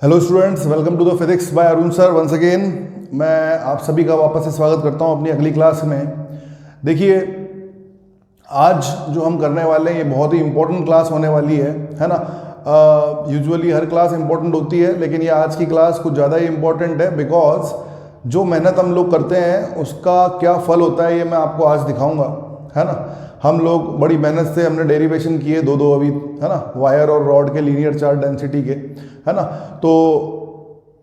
Hello students, welcome to the physics by Arun sir once again. मैं आप सभी का वापस से स्वागत करता हूं अपनी अगली क्लास में। देखिए, आज जो हम करने वाले हैं ये बहुत ही इम्पोर्टेंट क्लास होने वाली है ना। यूजुअली हर क्लास इम्पोर्टेंट होती है, लेकिन ये आज की क्लास कुछ ज़्यादा ही इम्पोर्टेंट है बिकॉज जो मेहनत हम लोग करते हैं उसका क्या फल होता है ये मैं आपको आज दिखाऊंगा, है ना। हम लोग बड़ी मेहनत से हमने डेरिवेशन किए दो अभी, है ना, वायर और रॉड के लीनियर चार्ज डेंसिटी के, है ना। तो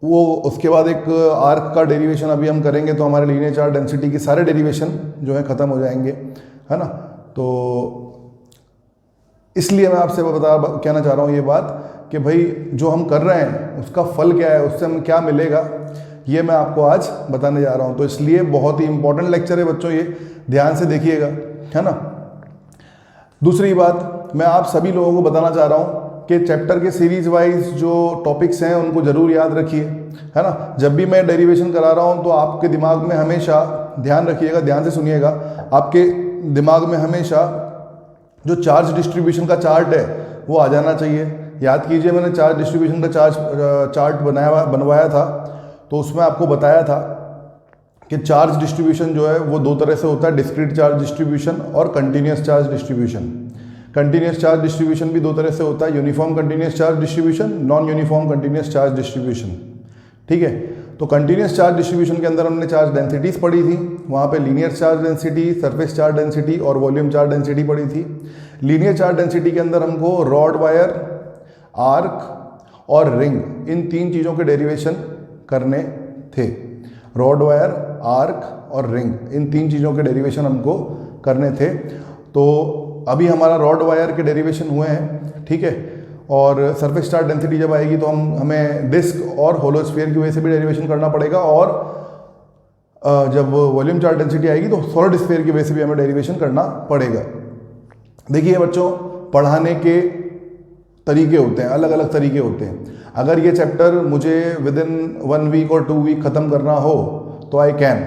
वो उसके बाद एक आर्क का डेरिवेशन अभी हम करेंगे, तो हमारे लीनियर चार्ज डेंसिटी के सारे डेरिवेशन जो है ख़त्म हो जाएंगे, है ना। तो इसलिए मैं आपसे कहना चाह रहा हूँ ये बात कि भाई जो हम कर रहे हैं उसका फल क्या है, उससे हमें क्या मिलेगा, ये मैं आपको आज बताने जा रहा हूँ। तो इसलिए बहुत ही इंपॉर्टेंट लेक्चर है बच्चों, ये ध्यान से देखिएगा, है ना। दूसरी बात मैं आप सभी लोगों को बताना चाह रहा हूँ कि चैप्टर के सीरीज वाइज जो टॉपिक्स हैं उनको ज़रूर याद रखिए, है ना। जब भी मैं डेरिवेशन करा रहा हूँ तो आपके दिमाग में हमेशा ध्यान रखिएगा, ध्यान से सुनिएगा, आपके दिमाग में हमेशा जो चार्ज डिस्ट्रीब्यूशन का चार्ट है वो आ जाना चाहिए। याद कीजिए, मैंने चार्ज डिस्ट्रीब्यूशन का चार्ट बनवाया था, तो उसमें आपको बताया था कि चार्ज डिस्ट्रीब्यूशन जो है वो दो तरह से होता है, डिस्क्रीट चार्ज डिस्ट्रीब्यूशन और continuous charge distribution. Continuous charge distribution भी दो तरह से होता है, uniform continuous charge distribution, non uniform continuous charge distribution, ठीक है। तो कंटिन्यूस चार्ज डिस्ट्रीब्यूशन के अंदर हमने चार्ज डेंसिटीज पढ़ी थी, वहाँ पे linear charge density, surface charge density और वॉल्यूम चार्ज डेंसिटी पढ़ी थी। लीनियर चार्ज डेंसिटी के अंदर हमको रॉड वायर, आर्क और रिंग, इन तीन चीज़ों के डेरिवेशन करने थे। रॉड वायर, आर्क और रिंग, इन तीन चीज़ों के डेरिवेशन हमको करने थे। तो अभी हमारा रॉड वायर के डेरिवेशन हुए हैं, ठीक है। और सरफेस चार्ज डेंसिटी जब आएगी तो हमें डिस्क और होलोस्फीयर की वजह से भी डेरिवेशन करना पड़ेगा, और जब वॉल्यूम चार्ज डेंसिटी आएगी तो सॉलिड स्फीयर की वजह से भी हमें डेरिवेशन करना पड़ेगा। देखिए बच्चों, पढ़ाने के तरीके होते हैं, अलग अलग तरीके होते हैं। अगर ये चैप्टर मुझे विद इन 1 वीक और 2 वीक ख़त्म करना हो तो आई कैन,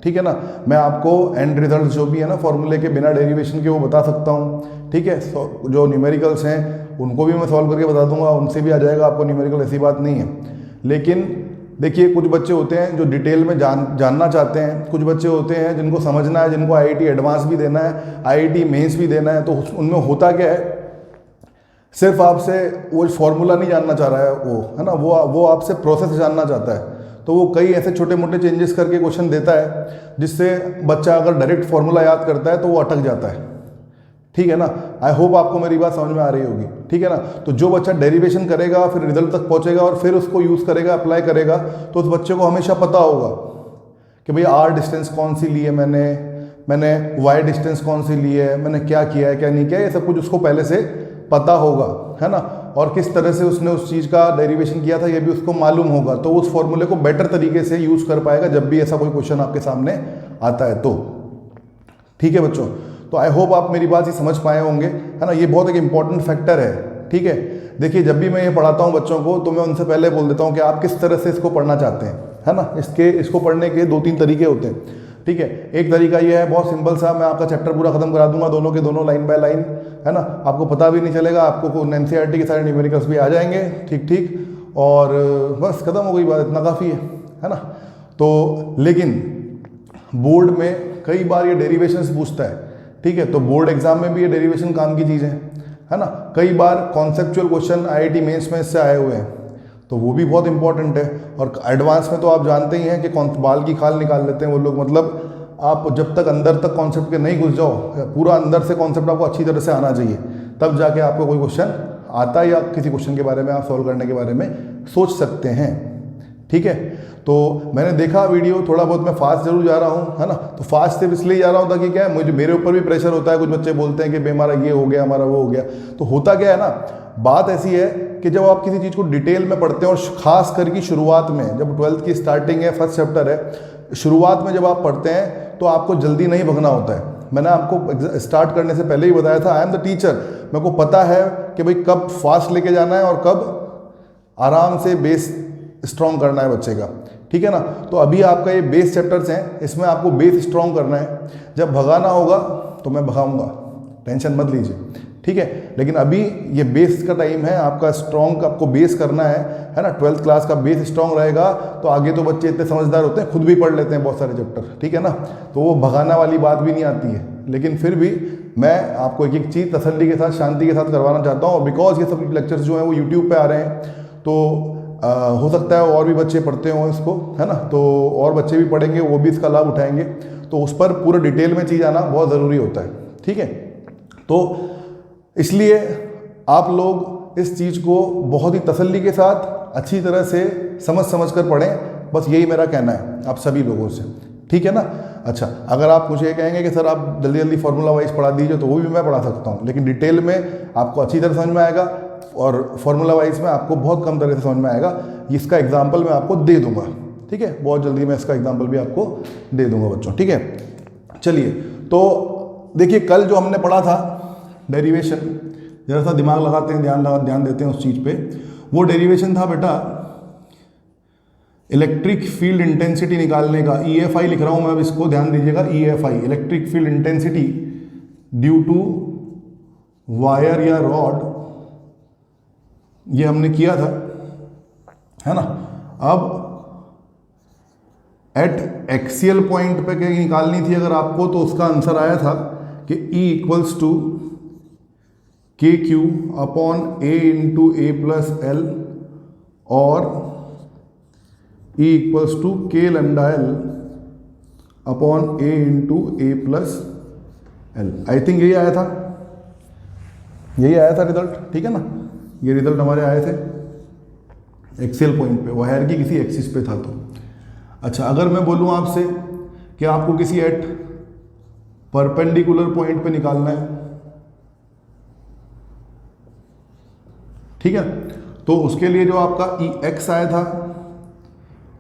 ठीक है ना। मैं आपको एंड रिजल्ट जो भी है ना फॉर्मूले के बिना डेरिवेशन के वो बता सकता हूँ, ठीक है। जो न्यूमेरिकल्स हैं उनको भी मैं सॉल्व करके बता दूंगा, उनसे भी आ जाएगा आपको न्यूमेरिकल, ऐसी बात नहीं है। लेकिन देखिए, कुछ बच्चे होते हैं जो डिटेल में जानना चाहते हैं, कुछ बच्चे होते हैं जिनको समझना है, जिनको आईआईटी एडवांस भी देना है, आईआईटी मेंस भी देना है। तो उनमें होता क्या है, सिर्फ आपसे वो फॉर्मूला नहीं जानना चाह रहा है वो, है ना, वो आपसे प्रोसेस जानना चाहता है। तो वो कई ऐसे छोटे मोटे चेंजेस करके क्वेश्चन देता है जिससे बच्चा अगर डायरेक्ट फॉर्मूला याद करता है तो वो अटक जाता है, ठीक है ना। आई होप आपको मेरी बात समझ में आ रही होगी, ठीक है ना। तो जो बच्चा डेरिवेशन करेगा, फिर रिजल्ट तक पहुंचेगा और फिर उसको यूज़ करेगा, अप्लाई करेगा, तो उस बच्चे को हमेशा पता होगा कि भाई आर डिस्टेंस कौन सी ली है मैंने वाई डिस्टेंस कौन सी ली है, मैंने क्या किया है क्या नहीं किया, ये सब कुछ उसको पहले से पता होगा, है ना। और किस तरह से उसने उस चीज़ का डेरिवेशन किया था ये भी उसको मालूम होगा, तो उस फॉर्मूले को बेटर तरीके से यूज़ कर पाएगा जब भी ऐसा कोई क्वेश्चन आपके सामने आता है तो, ठीक है बच्चों। तो आई होप आप मेरी बात ही समझ पाए होंगे, है ना। ये बहुत एक इंपॉर्टेंट फैक्टर है, ठीक है। देखिए, जब भी मैं ये पढ़ाता हूँ बच्चों को तो मैं उनसे पहले बोल देता हूँ कि आप किस तरह से इसको पढ़ना चाहते हैं, है ना। इसको पढ़ने के 2-3 तरीके होते हैं, ठीक है। एक तरीका ये है, बहुत सिंपल सा, मैं आपका चैप्टर पूरा खत्म करा दूंगा, दोनों के दोनों लाइन बाय लाइन, है ना। आपको पता भी नहीं चलेगा, आपको एनसीईआरटी के सारे न्यूमेरिकल्स भी आ जाएंगे, ठीक, और बस खत्म हो गई बात, इतना काफ़ी है ना। तो लेकिन बोर्ड में कई बार ये डेरिवेशंस पूछता है, ठीक है। तो बोर्ड एग्जाम में भी ये डेरिवेशन काम की चीज़ है ना। कई बार कॉन्सेप्चुअल क्वेश्चन आईआईटी मेंस में इससे आए हुए हैं, तो वो भी बहुत इंपॉर्टेंट है। और एडवांस में तो आप जानते ही हैं कि बाल की खाल निकाल लेते हैं वो लोग, मतलब आप जब तक अंदर तक कॉन्सेप्ट के नहीं घुस जाओ, पूरा अंदर से कॉन्सेप्ट आपको अच्छी तरह से आना चाहिए, तब जाके आपको कोई क्वेश्चन आता है या किसी क्वेश्चन के बारे में आप सॉल्व करने के बारे में सोच सकते हैं, ठीक है। तो मैंने देखा वीडियो, थोड़ा बहुत मैं फास्ट जरूर जा रहा हूँ, है ना। तो फास्ट सिर्फ इसलिए जा रहा हूँ ताकि क्या है, मेरे ऊपर भी प्रेशर होता है। कुछ बच्चे बोलते हैं कि भाई हमारा ये हो गया, हमारा वो हो गया। तो होता क्या है ना, बात ऐसी है कि जब आप किसी चीज़ को डिटेल में पढ़ते हैं, और खास करके शुरुआत में, जब 12th की स्टार्टिंग है, फर्स्ट चैप्टर है, शुरुआत में जब आप पढ़ते हैं तो आपको जल्दी नहीं भगना होता है। मैंने आपको स्टार्ट करने से पहले ही बताया था, आई एम द टीचर, मेरे को पता है कि भाई कब फास्ट लेके जाना है और कब आराम से बेस स्ट्रॉन्ग करना है बच्चे का, ठीक है ना। तो अभी आपका ये बेस चैप्टर्स हैं, इसमें आपको बेस स्ट्रॉन्ग करना है। जब भगाना होगा तो मैं भगाऊंगा, टेंशन मत लीजिए, ठीक है। लेकिन अभी ये बेस का टाइम है, आपका स्ट्रॉन्ग, आपको बेस करना है ना। 12th क्लास का बेस स्ट्रॉन्ग रहेगा तो आगे तो बच्चे इतने समझदार होते हैं, खुद भी पढ़ लेते हैं बहुत सारे चैप्टर, ठीक है ना। तो वो भगाना वाली बात भी नहीं आती है। लेकिन फिर भी मैं आपको एक एक चीज़ तसल्ली के साथ, शांति के साथ करवाना चाहता हूँ। और बिकॉज ये सब लेक्चर्स जो हैं वो यूट्यूब पे आ रहे हैं, तो हो सकता है और भी बच्चे पढ़ते हों इसको, है ना। तो और बच्चे भी पढ़ेंगे, वो भी इसका लाभ उठाएंगे। तो उस पर पूरा डिटेल में चीज़ आना बहुत ज़रूरी होता है, ठीक है। तो इसलिए आप लोग इस चीज़ को बहुत ही तसल्ली के साथ अच्छी तरह से समझ कर पढ़ें, बस यही मेरा कहना है आप सभी लोगों से, ठीक है ना। अच्छा, अगर आप मुझे कहेंगे कि सर आप जल्दी जल्दी फार्मूला वाइज पढ़ा दीजिए, तो वो भी मैं पढ़ा सकता हूँ, लेकिन डिटेल में आपको अच्छी तरह समझ में आएगा और फार्मूला वाइज में आपको बहुत कम तरह से समझ में आएगा। इसका एग्जाम्पल मैं आपको दे दूंगा, ठीक है। बहुत जल्दी मैं इसका एग्जाम्पल भी आपको दे दूंगा बच्चों, ठीक है। चलिए, तो देखिए कल जो हमने पढ़ा था डेरिवेशन, जरा सा दिमाग लगाते हैं, ध्यान देते हैं उस चीज़ पे। वो डेरिवेशन था बेटा इलेक्ट्रिक फील्ड इंटेंसिटी निकालने का। EFI लिख रहा हूं मैं अब, इसको ध्यान दीजिएगा। EFI electric field intensity due to wire या रॉड, ये हमने किया था, है ना। अब एट एक्सियल पॉइंट पे कहीं निकालनी थी अगर आपको, तो उसका आंसर आया था कि E equals to KQ upon A into A plus L और E equals to K lambda L upon A into A plus L। I think यही आया था रिजल्ट, ठीक है ना। ये रिजल्ट हमारे आए थे एक्सियल पॉइंट पे, वायर की किसी एक्सिस पे था। तो अच्छा, अगर मैं बोलूँ आपसे कि आपको किसी एट परपेंडिकुलर पॉइंट पे निकालना है, ठीक है, तो उसके लिए जो आपका EX आया था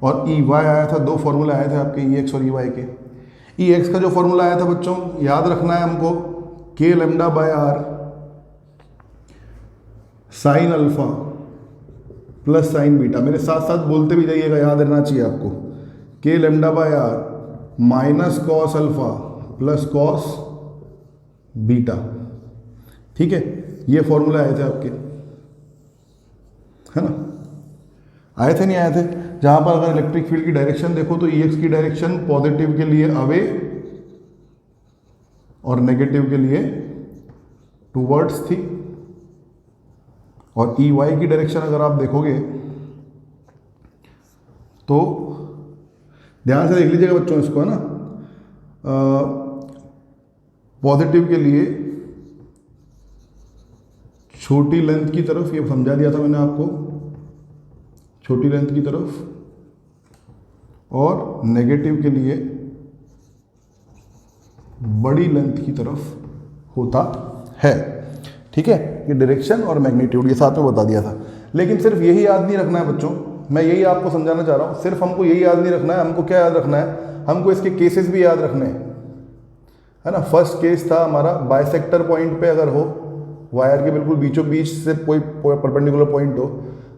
और EY आया था, दो फॉर्मूला आए थे आपके EX और EY के। EX का जो फॉर्मूला आया था बच्चों, याद रखना है हमको, K lambda by R sign alpha plus sine beta. मेरे साथ साथ बोलते भी जाइएगा, याद रहना चाहिए आपको। K lambda by R minus cos alpha plus cos beta, ठीक है। ये फॉर्मूला आए थे आपके, है ना। आए थे नहीं आए थे? जहां पर अगर इलेक्ट्रिक फील्ड की डायरेक्शन देखो तो EX की डायरेक्शन पॉजिटिव के लिए अवे और नेगेटिव के लिए टूवर्ड्स थी, और EY की डायरेक्शन अगर आप देखोगे तो ध्यान से देख लीजिएगा बच्चों इसको, है ना। पॉजिटिव के लिए छोटी लेंथ की तरफ, ये समझा दिया था मैंने आपको, छोटी लेंथ की तरफ, और नेगेटिव के लिए बड़ी लेंथ की तरफ होता है, ठीक है। ये डायरेक्शन और मैग्नीट्यूड ये साथ में बता दिया था। लेकिन सिर्फ यही याद नहीं रखना है बच्चों, मैं यही आपको समझाना चाह रहा हूँ। सिर्फ हमको यही याद नहीं रखना है, हमको क्या याद रखना है, हमको इसके केसेस भी याद रखने हैं, है ना। फर्स्ट केस था हमारा बाइसेक्टर पॉइंट पे अगर हो, वायर के बिल्कुल बीचों बीच से कोई परपेंडिकुलर पॉइंट हो,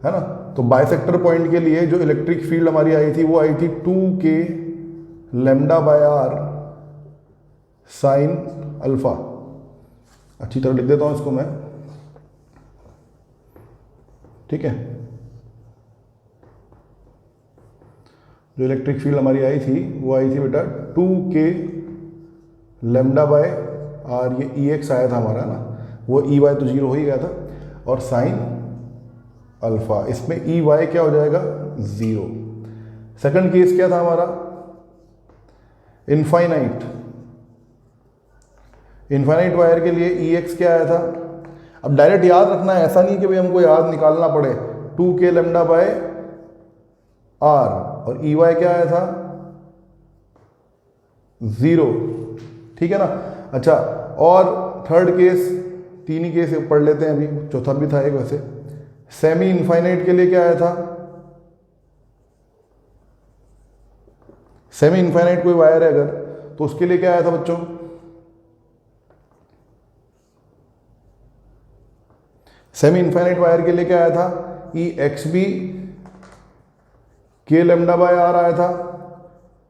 है ना। तो बाइसेक्टर पॉइंट के लिए जो इलेक्ट्रिक फील्ड हमारी आई थी वो आई थी 2K lambda by R sine alpha. अच्छी तरह लिख देता हूँ इसको मैं, ठीक है। जो इलेक्ट्रिक फील्ड हमारी आई थी वो आई थी बेटा 2K लैम्डा बाय R, ये EX आया था हमारा ना, वो EY तो 0 हो ही गया था, और साइन अल्फा, इसमें EY क्या हो जाएगा 0। सेकंड केस क्या था हमारा, इनफाइनाइट वायर के लिए EX क्या आया था। अब डायरेक्ट याद रखना है, ऐसा नहीं कि भाई हमको याद निकालना पड़े। 2K लैम्डा बाय R और EY क्या आया था 0, ठीक है ना। अच्छा, और थर्ड केस, तीन ही केस पढ़ लेते हैं अभी, चौथा भी था एक वैसे। सेमी इनफाइनाइट के लिए क्या आया था, सेमी इनफाइनाइट कोई वायर है अगर, तो उसके लिए क्या आया था बच्चों, सेमी इनफाइनाइट वायर के लिए क्या आया था, EXB K lambda by R आया था,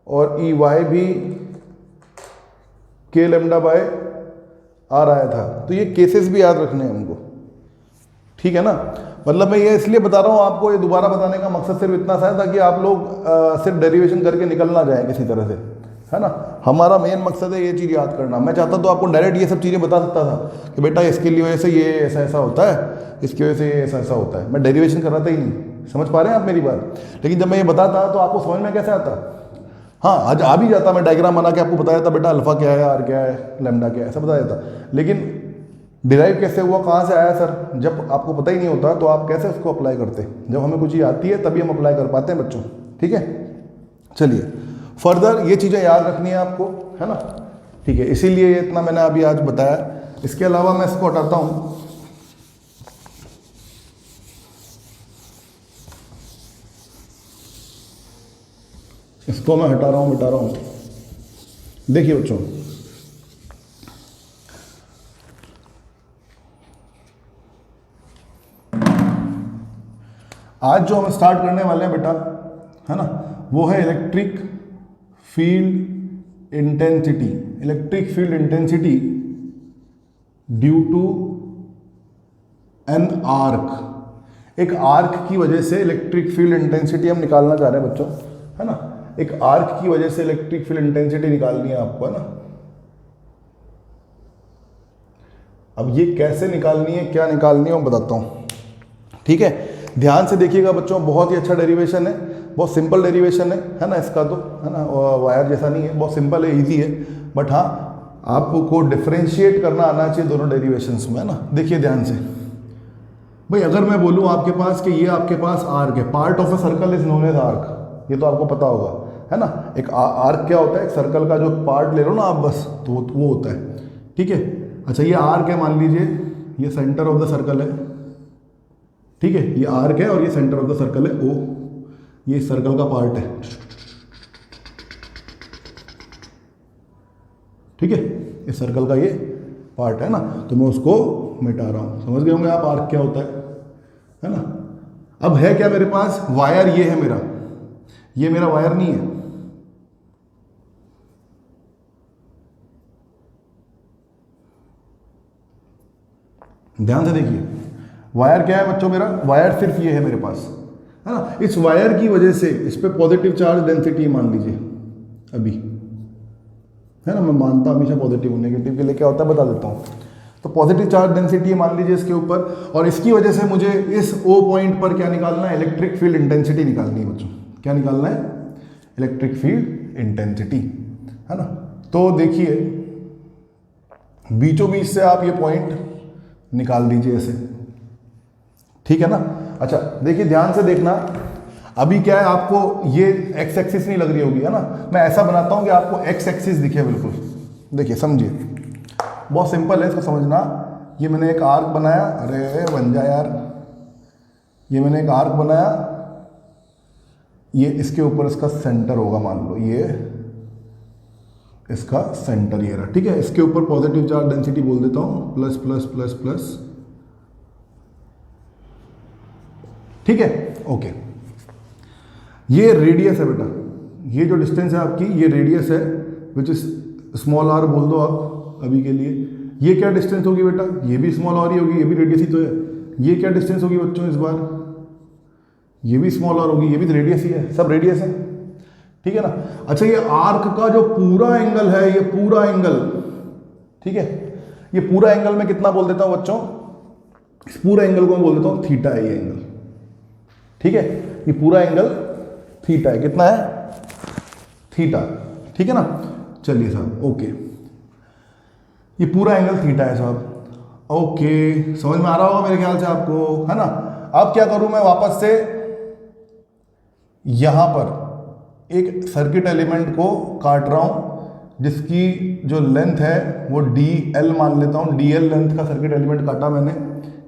और EY भी K लैम्डा बाय आ रहा था। तो ये केसेस भी याद रखने हैं हमको, ठीक है ना। मतलब मैं ये इसलिए बता रहा हूँ आपको, ये दोबारा बताने का मकसद सिर्फ इतना सा है ताकि आप लोग सिर्फ डेरिवेशन करके निकल ना जाए किसी तरह से, है ना। हमारा मेन मकसद है ये चीज़ याद करना। मैं चाहता तो आपको डायरेक्ट ये सब चीज़ें बता सकता था कि बेटा इसके लिए वजह से ये ऐसा ऐसा होता है, इसकी वजह से ये ऐसा ऐसा होता है। मैं डेरिवेशन कराता ही नहीं, समझ पा रहे हैं आप मेरी बात। लेकिन जब मैं ये बताता तो आपको समझ में कैसे आता। हाँ, आज आ भी जाता, मैं डायग्राम बना के आपको बताया था बेटा अल्फा क्या है, आर क्या है, लैम्डा क्या है, ऐसा बताया था। लेकिन डिराइव कैसे हुआ, कहाँ से आया सर, जब आपको पता ही नहीं होता तो आप कैसे उसको अप्लाई करते। जब हमें कुछ चीज़ आती है तभी हम अप्लाई कर पाते हैं बच्चों, ठीक है। चलिए फर्दर ये चीज़ें याद रखनी है आपको, है ना, ठीक है। इसीलिए इतना मैंने अभी आज बताया। इसके अलावा मैं इसको हटाता हूँ। इसको मैं हटा रहा हूँ। देखिए बच्चों, आज जो हम स्टार्ट करने वाले हैं बेटा, है ना, वो है electric field intensity. Electric field intensity due to an arc. एक आर्क की वजह से इलेक्ट्रिक फील्ड इंटेंसिटी हम निकालना चाह रहे हैं बच्चों, है ना। एक आर्क की वजह से इलेक्ट्रिक फील्ड इंटेंसिटी निकालनी है आपको, है ना। अब ये कैसे निकालनी है, क्या निकालनी है, मैं बताता हूँ, ठीक है। ध्यान से देखिएगा बच्चों, बहुत ही अच्छा डेरिवेशन है, बहुत सिंपल डेरिवेशन है ना इसका, तो है ना, वायर जैसा नहीं है, बहुत सिंपल है, इजी है। बट हाँ, आपको डिफ्रेंशिएट करना आना चाहिए दोनों डेरिवेशंस में, है ना। देखिए ध्यान से भाई, अगर मैं बोलूँ आपके पास कि ये आपके पास आर्क है, part of a circle is known as arc, ये तो आपको पता होगा, है ना। एक आर्क क्या होता है, एक सर्कल का जो पार्ट ले लो ना आप बस, तो वो होता है, ठीक है। अच्छा, ये आर्क है, मान लीजिए ये सेंटर ऑफ द सर्कल है, ठीक है, ये आर्क है और ये सेंटर ऑफ द सर्कल है ओ, ये सर्कल का पार्ट है, ठीक है, इस सर्कल का ये पार्ट है ना। तो मैं उसको मिटा रहा हूं, समझ गए होंगे आप आर्क क्या होता है ना। अब है क्या मेरे पास, वायर ये है मेरा, ये मेरा वायर नहीं है, ध्यान से देखिए। वायर क्या है बच्चों मेरा, वायर सिर्फ ये है मेरे पास, है ना। इस वायर की वजह से इस पे पॉजिटिव चार्ज डेंसिटी मान लीजिए अभी, है ना। मैं मानता हमेशा पॉजिटिव और नेगेटिव के लिए क्या होता है बता देता हूँ। तो पॉजिटिव चार्ज डेंसिटी मान लीजिए इसके ऊपर, और इसकी वजह से मुझे इस ओ पॉइंट पर क्या निकालना है, इलेक्ट्रिक फील्ड इंटेंसिटी निकालनी है बच्चों। क्या निकालना है, इलेक्ट्रिक फील्ड इंटेंसिटी, है ना। तो देखिए बीचों बीच से आप ये पॉइंट निकाल दीजिए ऐसे, ठीक है ना। अच्छा देखिए, ध्यान से देखना, अभी क्या है, आपको ये एक्स एक्सिस नहीं लग रही होगी, है ना। मैं ऐसा बनाता हूं कि आपको एक्स एक्सिस दिखे बिल्कुल, देखिए समझिए, बहुत सिंपल है इसको समझना। ये मैंने एक आर्क बनाया, अरे बन जा यार, ये मैंने एक आर्क बनाया, ये इसके ऊपर इसका सेंटर होगा, मान लो ये इसका सेंटर ये रहा, ठीक है। इसके ऊपर पॉजिटिव चार्ज डेंसिटी बोल देता हूं, प्लस प्लस प्लस प्लस, ठीक है, ओके। ये रेडियस है बेटा, ये जो डिस्टेंस है आपकी, ये रेडियस है, विच इज स्मॉल आर बोल दो आप अभी के लिए। ये क्या डिस्टेंस होगी बेटा, ये भी स्मॉल आर ही होगी, ये भी रेडियस ही तो है। ये क्या डिस्टेंस होगी बच्चों इस बार, ये भी स्मॉल आर होगी, ये भी रेडियस ही है, सब रेडियस है, ठीक है ना। अच्छा, ये आर्क का जो पूरा एंगल है, ये पूरा एंगल, ठीक है, ये पूरा एंगल मैं कितना बोल देता हूं बच्चों, इस पूरा एंगल को मैं बोल देता हूं थीटा है ये एंगल, ठीक है। ये पूरा एंगल थीटा है, कितना है, थीटा, ठीक है ना। चलिए साहब, ओके, ये पूरा एंगल थीटा है साहब, ओके, समझ में आ रहा होगा मेरे ख्याल से आपको, है ना। अब क्या करूं मैं, वापस से यहां पर एक सर्किट एलिमेंट को काट रहा हूं, जिसकी जो लेंथ है वो डी एल मान लेता हूं। डी एल लेंथ का सर्किट एलिमेंट काटा मैंने,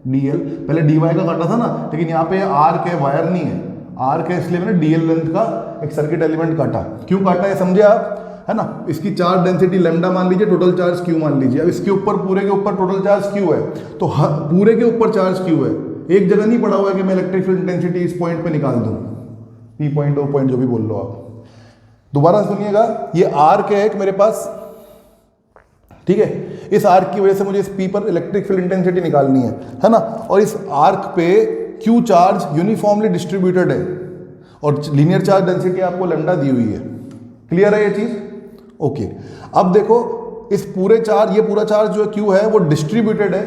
डी एल, पहले डी वाई का काटा था ना, लेकिन यहाँ पे आर के वायर नहीं है, आर के, इसलिए मैंने डी एल लेंथ का एक सर्किट एलिमेंट काटा। क्यों काटा है समझे आप, है ना। इसकी चार्ज डेंसिटी लैम्डा मान लीजिए, टोटल चार्ज क्यू मान लीजिए। अब इसके ऊपर, पूरे के ऊपर टोटल चार्ज क्यू है, तो पूरे के ऊपर चार्ज क्यू है, एक जगह नहीं पड़ा हुआ है कि मैं इलेक्ट्रिक फील्ड इंटेंसिटी इस पॉइंट पे निकाल दूं, पी पॉइंट, ओ पॉइंट, जो भी बोल लो आप। दोबारा सुनिएगा, ये आर के है एक मेरे पास, ठीक है। इस आर्क की वजह से मुझे इस पी पर इलेक्ट्रिक फील्ड इंटेंसिटी निकालनी है ना। और इस आर्क पे क्यू चार्ज यूनिफॉर्मली डिस्ट्रीब्यूटेड है और लीनियर चार्ज डेंसिटी आपको लैम्डा दी हुई है। क्लियर है ये चीज? ओके। अब देखो इस पूरे चार्ज, ये पूरा चार्ज जो क्यू है वो डिस्ट्रीब्यूटेड है,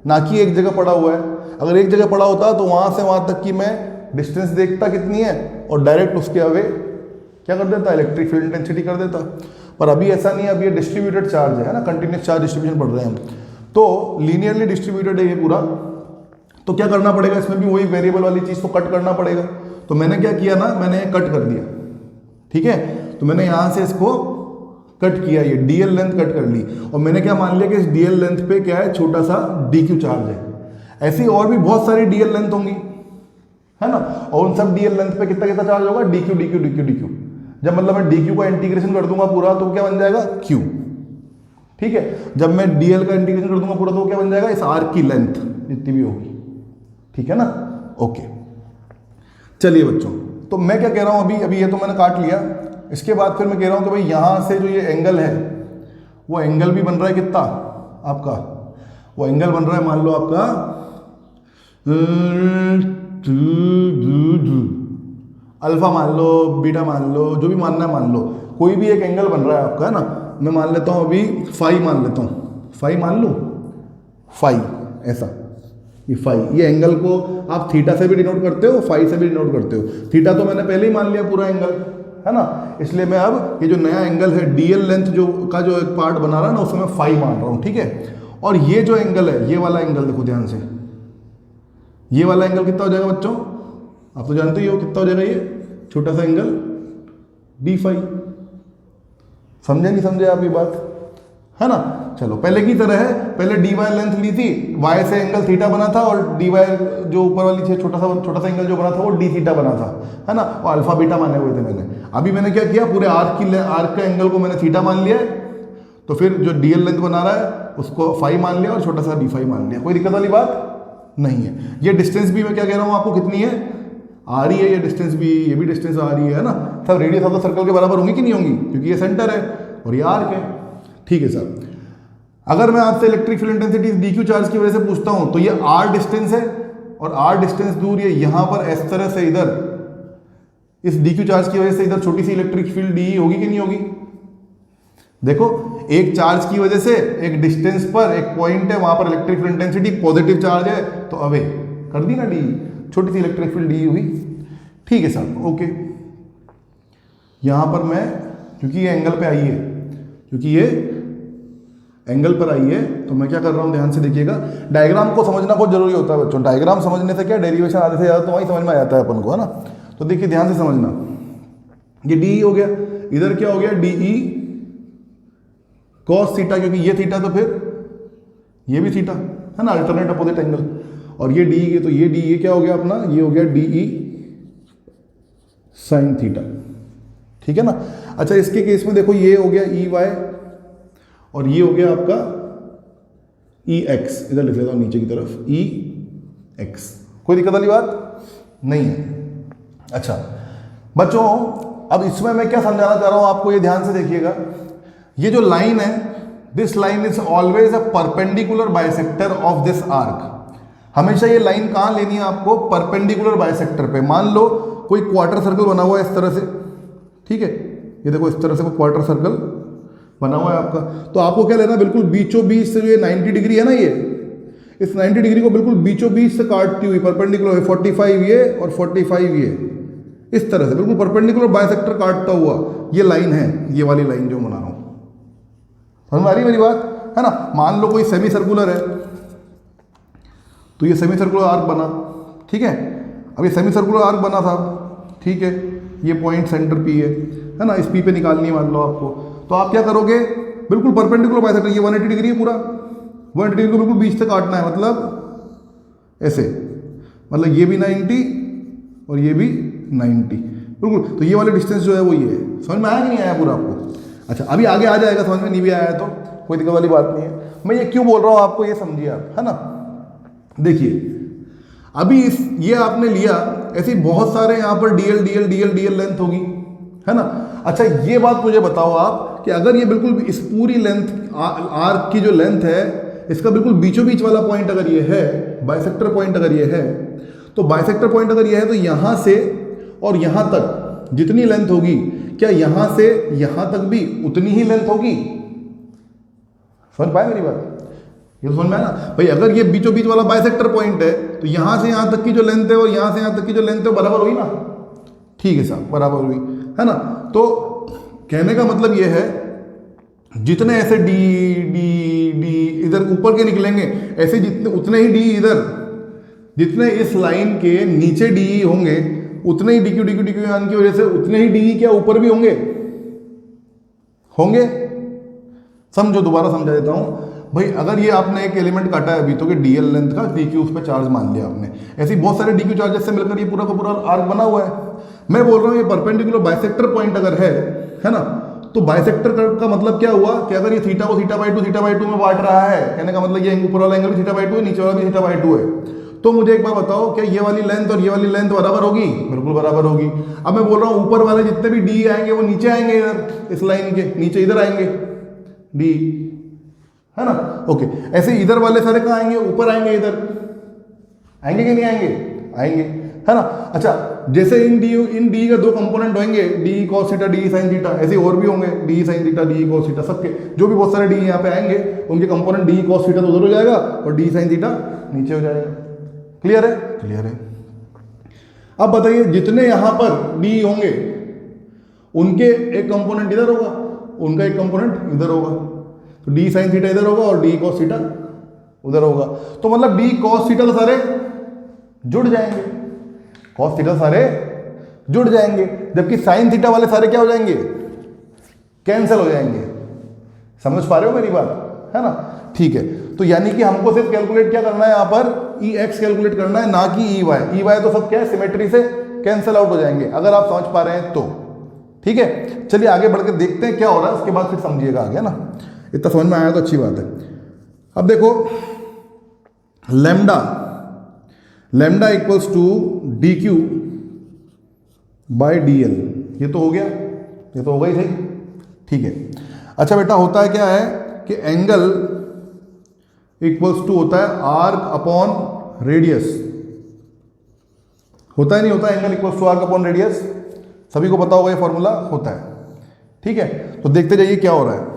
ना कि एक जगह पड़ा हुआ है। अगर एक जगह पड़ा होता तो वहां से वहां तक की मैं डिस्टेंस देखता कितनी है और डायरेक्ट उसके अवे क्या कर देता, इलेक्ट्रिक फील्ड इंटेंसिटी कर देता। पर अभी ऐसा नहीं है, अभी ये डिस्ट्रीब्यूटेड चार्ज है ना, कंटिन्यूस चार्ज डिस्ट्रीब्यूशन पढ़ रहे हैं हम, तो लीनियरली डिस्ट्रीब्यूटेड है ये पूरा। तो क्या करना पड़ेगा, इसमें भी वही वेरिएबल वाली चीज को कट करना पड़ेगा। तो मैंने क्या किया ना, मैंने कट कर दिया, ठीक है। तो मैंने यहां से इसको कट किया, ये डीएल लेंथ कट कर ली और मैंने क्या मान लिया कि इस डीएल लेंथ पे क्या है, छोटा सा डीक्यू चार्ज है। ऐसी और भी बहुत सारी डीएल लेंथ होंगी, है ना, और उन सब डीएल लेंथ पे कितना कितना चार्ज होगा, डीक्यू डीक्यू डीक्यू डीक्यू। जब मतलब मैं डीक्यू का इंटीग्रेशन कर दूंगा पूरा तो क्या बन जाएगा, क्यू, ठीक है। जब मैं डीएल का इंटीग्रेशन कर दूंगा पूरा तो क्या बन जाएगा, इस आर्क की लेंथ जितनी भी होगी, ठीक है ना। ओके, चलिए बच्चों, तो मैं क्या कह रहा हूं, अभी ये तो मैंने काट लिया। इसके बाद फिर मैं कह रहा हूं कि भाई यहां से जो ये एंगल है वो एंगल भी बन रहा है कितना आपका, वो एंगल बन रहा है मान लो आपका अल्फा मान लो, बीटा मान लो, जो भी मानना है मान लो, कोई भी एक एंगल बन रहा है आपका, है ना। मैं मान लेता हूं अभी फाई मान लेता हूं, फाई मान लो, फाई ऐसा, ये फाई, ये एंगल को आप थीटा से भी डिनोट करते हो, फाई से भी डिनोट करते हो। थीटा तो मैंने पहले ही मान लिया पूरा एंगल, है ना, इसलिए मैं अब ये जो नया एंगल है डीएल लेंथ जो का जो एक पार्ट बना रहा है ना, उसमें मैं फाई मान रहा हूं, ठीक है। और ये जो एंगल है, ये वाला एंगल देखो ध्यान से, ये वाला एंगल कितना हो जाएगा बच्चों, आप तो जानते ही हो कितना हो जाएगा, ये छोटा सा एंगल डी फाई। समझे नहीं समझे आप ये बात, है ना। चलो पहले की तरह है, पहले डी वाई लेंथ ली थी, वाई से एंगल थीटा बना था और डी वाई जो ऊपर वाली थी छोटा सा एंगल जो बना था वो डी थीटा बना था, है ना, और अल्फा बीटा माने हुए थे मैंने। अभी मैंने क्या किया, पूरे आर्क का एंगल को मैंने थीटा मान लिया है, तो फिर जो डीएल लेंथ बना रहा है उसको फाई मान लिया और छोटा सा डी फाई मान लिया, कोई दिक्कत वाली बात नहीं है। ये डिस्टेंस भी मैं क्या कह रहा हूँ आपको, कितनी है, आ रही है ये डिस्टेंस भी, ये भी डिस्टेंस आ रही है ना, सब रेडियस ऑफ द सर्कल के बराबर होंगी कि नहीं होंगी, क्योंकि ये सेंटर है और ये आर्क है, ठीक है सर। अगर मैं आपसे electric field intensity D Q charge की वजह से पूछता हूं तो ये आर डिस्टेंस है और आर डिस्टेंस दूर, ये यहां पर इस तरह से इधर इस डीक्यू चार्ज की वजह से इधर छोटी सी इलेक्ट्रिक फील्ड डी होगी कि नहीं होगी। देखो एक चार्ज की वजह से एक डिस्टेंस पर एक पॉइंट है, वहां पर electric field intensity positive charge है तो अवे कर दी ना डी, छोटी सी इलेक्ट्रिक फील्ड डी हुई, ठीक है साहब। ओके, यहां पर मैं क्योंकि ये एंगल पे आई है, क्योंकि ये एंगल पर आई है तो मैं क्या कर रहा हूं, ध्यान से देखिएगा। डायग्राम को समझना बहुत जरूरी होता है बच्चों, डायग्राम समझने से क्या डेरिवेशन आधे से ज़्यादा तो वहीं समझ में आ जाता है अपन को, है ना। तो देखिए ध्यान से समझना, ये डी हो गया, इधर क्या हो गया, डीई कॉस थीटा, क्योंकि ये थीटा तो फिर ये भी थीटा, है ना, अल्टरनेट अपोजिट एंगल, और ये डी के तो ये डी, ये क्या हो गया अपना, ये हो गया डीई साइन थीटा, ठीक है ना। अच्छा इसके केस में देखो ये हो गया ई वाई और ये हो गया आपका ई एक्स, इधर लिख लेता हूं नीचे की तरफ ई एक्स, कोई दिक्कत वाली बात नहीं है। अच्छा बच्चों, अब इसमें मैं क्या समझाना चाह रहा हूं आपको, ये ध्यान से देखिएगा। ये जो लाइन है, this line is always a perpendicular bisector of this arc. हमेशा ये लाइन कहां लेनी है आपको, परपेंडिकुलर बाइसेक्टर पे। मान लो कोई क्वार्टर सर्कल बना हुआ है इस तरह से, ठीक है, ये देखो इस तरह से कोई क्वार्टर सर्कल बना हुआ है आपका, तो आपको क्या लेना, बिल्कुल बीचों बीच से जो ये 90 डिग्री है ना, ये इस 90 डिग्री को बिल्कुल बीचों बीच से काटती हुई परपेंडिकुलर 45 ये और 45 ये, इस तरह से बिल्कुल परपेंडिकुलर बाइसेक्टर काटता हुआ ये लाइन है, ये वाली लाइन जो बना रहा हूं। समझ में आ रही है मेरी बात, है ना। मान लो कोई सेमी सर्कुलर है, तो ये सेमी सर्कुलर आर्क बना, ठीक है। अब ये सेमी सर्कुलर आर्क बना था, ठीक है, ये पॉइंट सेंटर पी है ना, इस पी पे निकालनी है मान लो आपको, तो आप क्या करोगे, बिल्कुल परपेंडिकुलर बाइसेक्टर, ये 180 डिग्री है पूरा, 180 डिग्री को बिल्कुल बीच से काटना है, मतलब ऐसे, मतलब ये भी 90 और ये भी 90 बिल्कुल, तो ये वाले डिस्टेंस जो है वो ये है। समझ में आया कि नहीं आया पूरा आपको। अच्छा अभी आगे आ जाएगा, समझ में नहीं भी आया तो कोई दिक्कत वाली बात नहीं है। मैं ये क्यों बोल रहा हूँ आपको, ये समझिए आप, है ना। देखिए अभी ये आपने लिया, ऐसे बहुत सारे यहाँ पर डीएल लेंथ होगी, है ना। अच्छा ये बात मुझे बताओ आप कि अगर ये बिल्कुल इस पूरी लेंथ आर्क की जो लेंथ है इसका बिल्कुल बीचों बीच वाला पॉइंट अगर ये है, बाइसेक्टर पॉइंट अगर ये है, तो बाइसेक्टर पॉइंट अगर ये है तो यहाँ से और यहाँ तक जितनी लेंथ होगी, क्या यहाँ से यहाँ तक भी उतनी ही लेंथ होगी? समझ पाए मेरी बात? ये तो समझ में आया ना भाई। अगर ये बीचों बीच वाला बाइसेक्टर पॉइंट है तो यहाँ से यहाँ तक की जो लेंथ है और यहाँ से यहाँ तक की जो लेंथ है बराबर हुई ना? ठीक है साहब, बराबर हुई है ना। तो कहने का मतलब ये है जितने ऐसे डी डी डी इधर ऊपर के निकलेंगे, ऐसे जितने उतने ही डी इधर, जितने इस लाइन के नीचे डी होंगे उतने ही डीक्यू डीक्यू डीक्यू यानी की वजह से उतने ही डी क्या ऊपर भी होंगे? समझो, दोबारा समझा देता हूं भाई। अगर ये आपने एक एलिमेंट काटा है अभी तो कि डीएल लेंथ का, डीक्यू उस पर चार्ज मान लिया आपने, ऐसे ही बहुत सारे डीक्यू चार्जेस से मिलकर ये पूरा का पूरा आर्क बना हुआ है। मैं बोल रहा हूँ ये परपेंडिकुलर बाइसेक्टर पॉइंट अगर है ना, तो बाइसेक्टर का मतलब क्या हुआ कि अगर ये थीटा को थीटा बाई टू में बांट रहा है, कहने का मतलब ये ऊपर वाला एंगल भी थीटा बाई टू है, नीचे वाला भी थीटा बाई टू है, तो मुझे एक बार बताओ क्या ये वाली लेंथ और ये वाली लेंथ बराबर होगी? बिल्कुल बराबर होगी। अब मैं बोल रहा हूँ ऊपर वाले जितने भी डी आएंगे वो नीचे आएंगे, इधर इस लाइन के नीचे इधर आएंगे डी, है ना? ओके, ऐसे इधर वाले सारे कहाँ आएंगे? ऊपर आएंगे, इधर आएंगे कि नहीं आएंगे? आएंगे, है ना? अच्छा, जैसे इन डी का दो कंपोनेंट होंगे, D cos theta D sine theta, ऐसे और भी होंगे D sine theta D cos theta, सबके जो भी बहुत सारे डी यहाँ पे आएंगे उनके कंपोनेंट डी कॉस थीटा तो उधर हो जाएगा और डी साइन थीटा नीचे हो जाएगा। क्लियर है? क्लियर है। अब बताइए जितने यहां पर डी होंगे उनके एक कंपोनेंट इधर होगा, उनका एक कंपोनेंट इधर होगा, तो डी साइन थीटा इधर होगा और डी कॉस थीटा उधर होगा। तो मतलब डी कॉस थीटा तो सारे जुड़ जाएंगे, कॉस थीटा सारे जुड़ जाएंगे, जबकि साइन थीटा वाले सारे क्या हो जाएंगे? कैंसिल हो जाएंगे। समझ पा रहे हो मेरी बात? है ना? ठीक है, तो यानी कि हमको सिर्फ कैलकुलेट क्या करना है यहाँ पर? ई एक्स कैलकुलेट करना है, ना कि ई वाई। ई वाई तो सब क्या है, सिमेट्री से कैंसिल आउट हो जाएंगे, अगर आप समझ पा रहे हैं तो। ठीक है, चलिए आगे बढ़ के देखते हैं क्या हो रहा है, उसके बाद फिर समझिएगा आगे, ना? इतना समझ में आया तो अच्छी बात है। अब देखो lambda equals to D Q by D L, ये तो हो गया, ये तो होगा ही सही। ठीक है, अच्छा बेटा होता है क्या है कि एंगल इक्वल्स टू होता है आर्क अपॉन रेडियस, होता है नहीं होता? Angle equals to arc upon radius, सभी को पता होगा ये फॉर्मूला होता है। ठीक है, तो देखते जाइए क्या हो रहा है।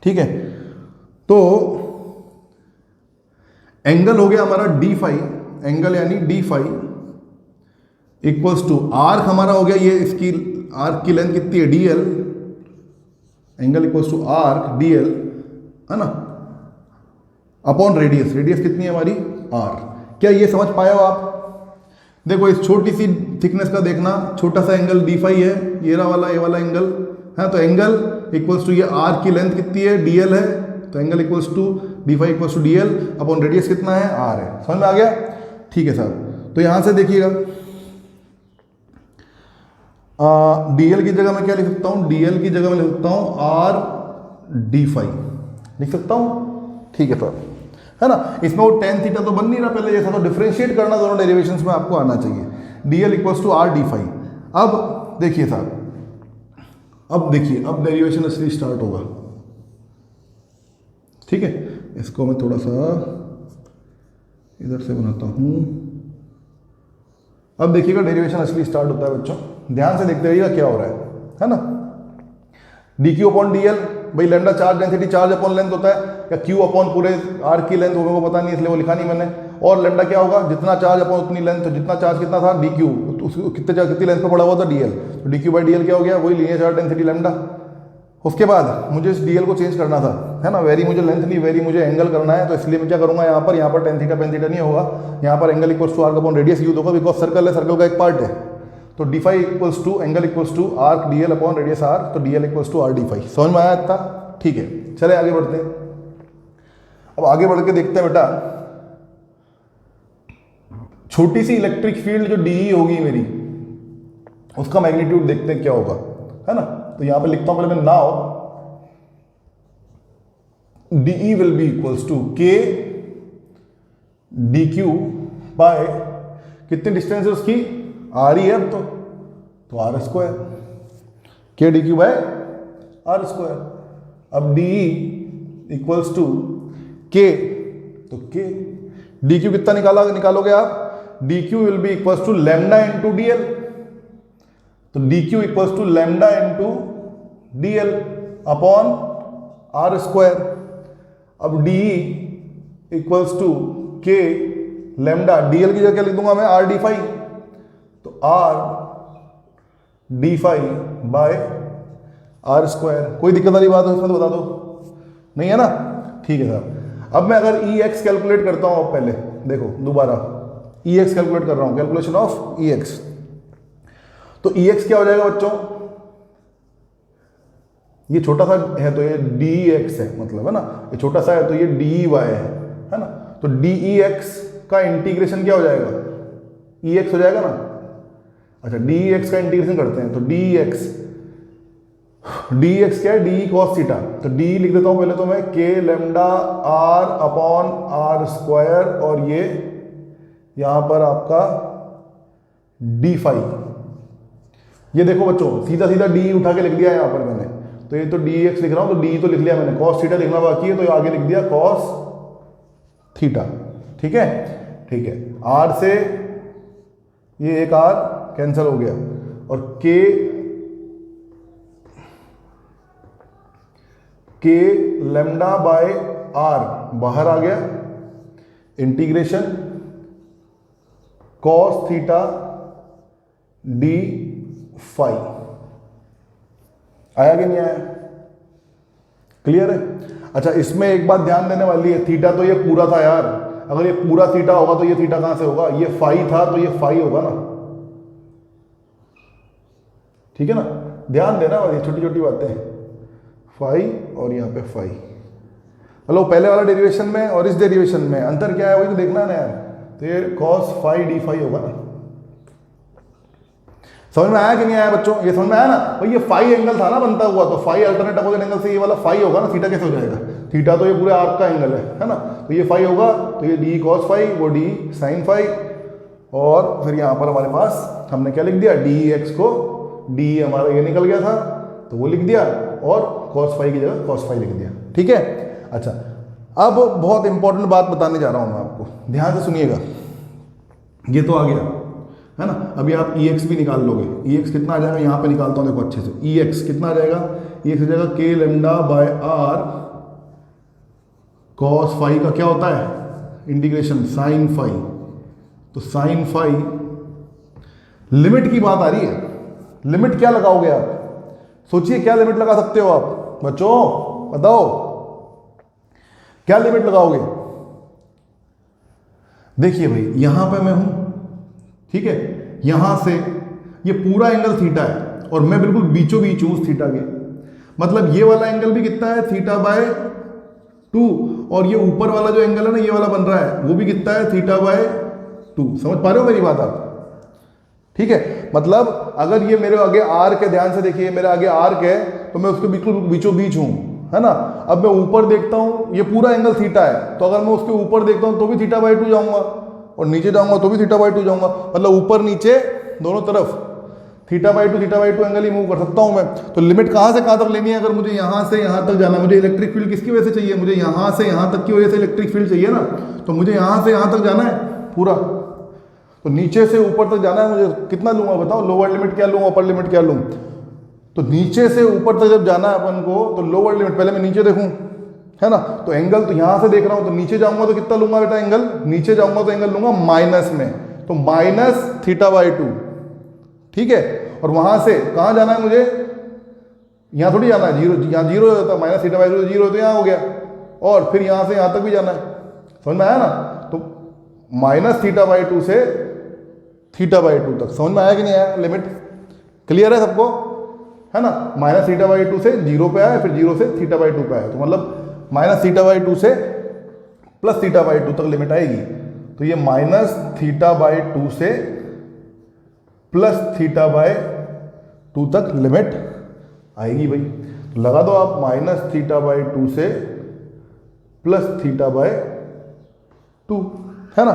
ठीक है, तो एंगल हो गया हमारा डी फाई, एंगल यानी D phi equals to arc हमारा हो गया, ये इसकी आर्क की लेंथ कितनी है? D L, angle equals to arc D L, है ना, अपॉन रेडियस, रेडियस कितनी है हमारी? आर। क्या ये समझ पाए हो आप? देखो इस छोटी सी थिकनेस का देखना, छोटा सा एंगल डी फाई है, ये वाला एंगल है, तो एंगल इक्वल्स टू ये आर की लेंथ कितनी है? डी एल है, तो angle equals to D phi equals to D L upon radius कितना है? आर है। समझ में आ गया? ठीक है साहब, तो यहां से देखिएगा डी एल की जगह मैं क्या लिख सकता हूं? डी एल की जगह मैं लिख सकता हूं आर डी फाई, लिख सकता हूं। ठीक है सर, है ना? इसमें वो टेन थीटा तो बन नहीं रहा पहले जैसा, तो डिफरेंशिएट करना दोनों डेरिवेशंस में आपको आना चाहिए। D L equals to R D phi. अब देखिए साहब, अब देखिए, अब डेरिवेशन असली स्टार्ट होगा। ठीक है, इसको मैं थोड़ा सा इधर से बनाता हूं। अब देखिएगा डेरिवेशन असली स्टार्ट होता है बच्चों, ध्यान से देखते रहिएगा क्या हो रहा है ना? D q upon d l, भाई lambda charge density charge upon length होता है, या क्यू अपॉन पूरे आर की लेंथ, वो मेरे को पता नहीं इसलिए वो लिखा नहीं मैंने। और लैम्डा क्या होगा? जितना चार्ज अपॉन उतनी लेंथ, तो जितना चार्ज कितना था? डी क्यू, उसको कितनी लेंथ पे पड़ा हुआ था? डी एल, तो d Q by D L क्या हो गया? वही लीनियर चार्ज डेंसिटी लैम्डा। उसके बाद मुझे इस डी एल को चेंज करना था, है ना? वेरी मुझे लेंथ नहीं, वेरी मुझे एंगल करना है, तो इसलिए मैं क्या करूंगा यहाँ पर टेन थीटा पेन थीटा नहीं होगा, यहाँ पर angle equals to arc upon radius use होगा, बिकॉज सर्कल है, सर्कल का एक पार्ट है। तो D phi equals to angle equals to arc D L upon radius r, तो d L equals to R D phi. समझ में आया इतना? ठीक है, चले आगे बढ़ते हैं। अब आगे बढ़ के देखते हैं बेटा, छोटी सी इलेक्ट्रिक फील्ड जो डी होगी मेरी, उसका मैग्नीट्यूड देखते हैं क्या होगा, है ना? तो यहां पे लिखता हूं पहले मैं, now dE will be equals to k d q by, कितनी डिस्टेंस है उसकी? आर ही है अब तो r square, k d q by are square. अब डी इक्वल्स टू के, तो के डी क्यू कितना निकालोगे आप, d q will be equals to lambda into d l. तो d q equals to lambda into d L upon are square. अब d equals to के lambda, D L की जगह क्या लिख दूंगा मैं, आर डी फाई। तो R D phi by are square. कोई दिक्कत वाली बात हो इसमें तो बता दो, नहीं है ना? ठीक है साहब। अब मैं अगर ई एक्स कैलकुलेट करता हूं, अब पहले देखो दोबारा ई एक्स कैलकुलेट कर रहा हूं, कैलकुलेशन ऑफ ई एक्स। तो ई एक्स क्या हो जाएगा बच्चों, ये छोटा सा है तो ये डी एक्स है, मतलब है ना, ये छोटा सा है तो ये डी वाई है ना। तो डी ई एक्स का इंटीग्रेशन क्या हो जाएगा, ई एक्स हो जाएगा ना। अच्छा, डी एक्स का इंटीग्रेशन करते हैं, तो डी एक्स क्या है, डी कॉस थीटा। तो डी लिख देता हूं पहले तो मैं, K lambda R upon are square, और ये यहां पर आपका डी फाई। ये देखो बच्चों, सीधा सीधा डी उठा के लिख दिया यहां पर मैंने, तो ये तो डी एक्स लिख रहा हूं, तो डी तो लिख लिया मैंने, कॉस थीटा लिखना बाकी है तो आगे लिख दिया कॉस थीटा। ठीक है, ठीक है। आर से ये एक आर कैंसिल हो गया, और के लेमडा बाय आर बाहर आ गया, integration cos theta D phi. आया कि नहीं आया? क्लियर है? अच्छा, इसमें एक बात ध्यान देने वाली है, थीटा तो ये पूरा था यार, अगर ये पूरा थीटा होगा तो ये थीटा कहां से होगा, ये फाई था तो ये फाई होगा ना। ठीक है ना, ध्यान देना वाली छोटी छोटी बातें, फाई और यहाँ पे फाई। मतलब पहले वाला डेरिवेशन में और इस डेरिवेशन में अंतर क्या है वही तो देखना है ना यार। तो ये कॉस फाई डी फाई होगा ना। समझ में आया कि नहीं आया बच्चों? ये समझ में आया ना भाई, ये फाई एंगल था ना बनता हुआ, तो फाई अल्टरनेट अपोजिट एंगल से ये वाला फाई होगा ना, थीटा कैसे हो जाएगा, थीटा तो ये पूरे आर्क का एंगल है ना, तो ये फाई होगा, तो ये डी कॉस फाई, वो डी साइन फाई, और फिर यहाँ पर हमारे पास हमने क्या लिख दिया, डी एक्स को, डी हमारा ये निकल गया था तो वो लिख दिया, और कॉस फाई की जगह कॉस फाई लिख दिया। ठीक है। अच्छा, अब बहुत इंपॉर्टेंट बात बताने जा रहा हूं मैं आपको, ध्यान से सुनिएगा। ये तो आ गया है ना, अभी आप ई एक्स भी निकाल लोगे, ई एक्स कितना आ जाएगा, यहाँ पे निकालता हूँ देखो अच्छे से, ई एक्स कितना आ जाएगा, ई एक्स आ जाएगा K lambda by R cos phi का क्या होता है, इंटीग्रेशन साइन फाई। तो साइन फाई, लिमिट की बात आ रही है, लिमिट क्या लगाओगे आप, सोचिए क्या लिमिट लगा सकते हो आप बच्चों, बताओ क्या लिमिट लगाओगे। देखिए भाई, यहां पे मैं हूं, ठीक है, यहां से ये पूरा एंगल थीटा है और मैं बिल्कुल बीचों बीच हूं उस थीटा के, मतलब ये वाला एंगल भी कितना है, थीटा बाय 2, और ये ऊपर वाला जो एंगल है ना, ये वाला बन रहा है, वो भी कितना है, थीटा बाय 2। समझ पा रहे हो मेरी बात आप? ठीक है, मतलब अगर ये मेरे आगे आर्क है, ध्यान से देखिए, मेरे आगे आर्क है तो मैं उसके बिल्कुल बीचों बीच हूं, है ना। अब मैं ऊपर देखता हूं, ये पूरा एंगल थीटा है, तो अगर मैं उसके ऊपर देखता हूं तो भी थीटा बाय 2 जाऊंगा, और नीचे जाऊंगा तो भी थीटा बाय 2 जाऊंगा, मतलब ऊपर नीचे दोनों तरफ theta by 2 angle he move कर सकता हूं मैं। तो लिमिट कहां से कहां तक लेनी है, अगर मुझे यहां से यहां तक जाना, मुझे इलेक्ट्रिक फील्ड किसकी वजह से चाहिए, मुझे यहां से यहां तक की वजह से इलेक्ट्रिक फील्ड चाहिए ना, तो मुझे यहां से यहां तक जाना है पूरा, तो नीचे से ऊपर तक जाना है, मुझे कितना लूंगा बताओ, लोअर लिमिट क्या लूँ, अपर लिमिट क्या लूँ। तो नीचे से ऊपर तक जब जाना है अपन को, तो लोअर लिमिट पहले मैं नीचे देखूं, है ना, तो एंगल तो यहां से देख रहा हूं, तो नीचे जाऊंगा तो कितना लूंगा बेटा एंगल, नीचे जाऊंगा तो एंगल लूंगा माइनस में, तो माइनस थीटा बाय 2। ठीक है, और वहां से कहां जाना है मुझे, यहां थोड़ी जाना है, जीरो, यहां जीरो होता है, माइनस थीटा बाय 2 जीरो तो यहां हो गया, और फिर यहां से यहां तक भी जाना है, समझ में आया ना। तो माइनस थीटा बाय 2 से थीटा बाय 2 तक, समझ में आया कि नहीं आया, लिमिट क्लियर है सबको, है ना। माइनस थीटा बाय 2 से जीरो पे आया, फिर जीरो से थीटा बाय 2 पे आया, तो मतलब माइनस थीटा बाय 2 से प्लस थीटा बाय 2 तक लिमिट आएगी। तो ये माइनस थीटा बाय 2 से प्लस थीटा बाय 2 तक लिमिट आएगी भाई। तो लगा दो आप, माइनस थीटा बाय 2 से प्लस थीटा बाय 2, है ना।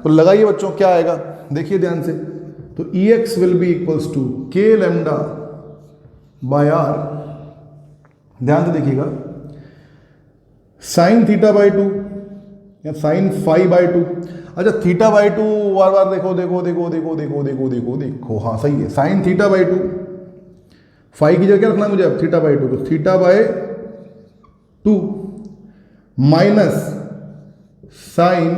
तो लगाइए बच्चों, क्या आएगा देखिए ध्यान से, तो Ex will be equals to K lambda by R ध्यान से देखिएगा, साइन थीटा बाई 2 या साइन फाई बाई 2। अच्छा थीटा बाई 2 बार बार देखो देखो देखो देखो देखो देखो देखो देखो, हाँ सही है, साइन थीटा बाई 2, फाई की जगह क्या रखना है मुझे अब, थीटा बाई 2, तो थीटा बाई 2 माइनस साइन,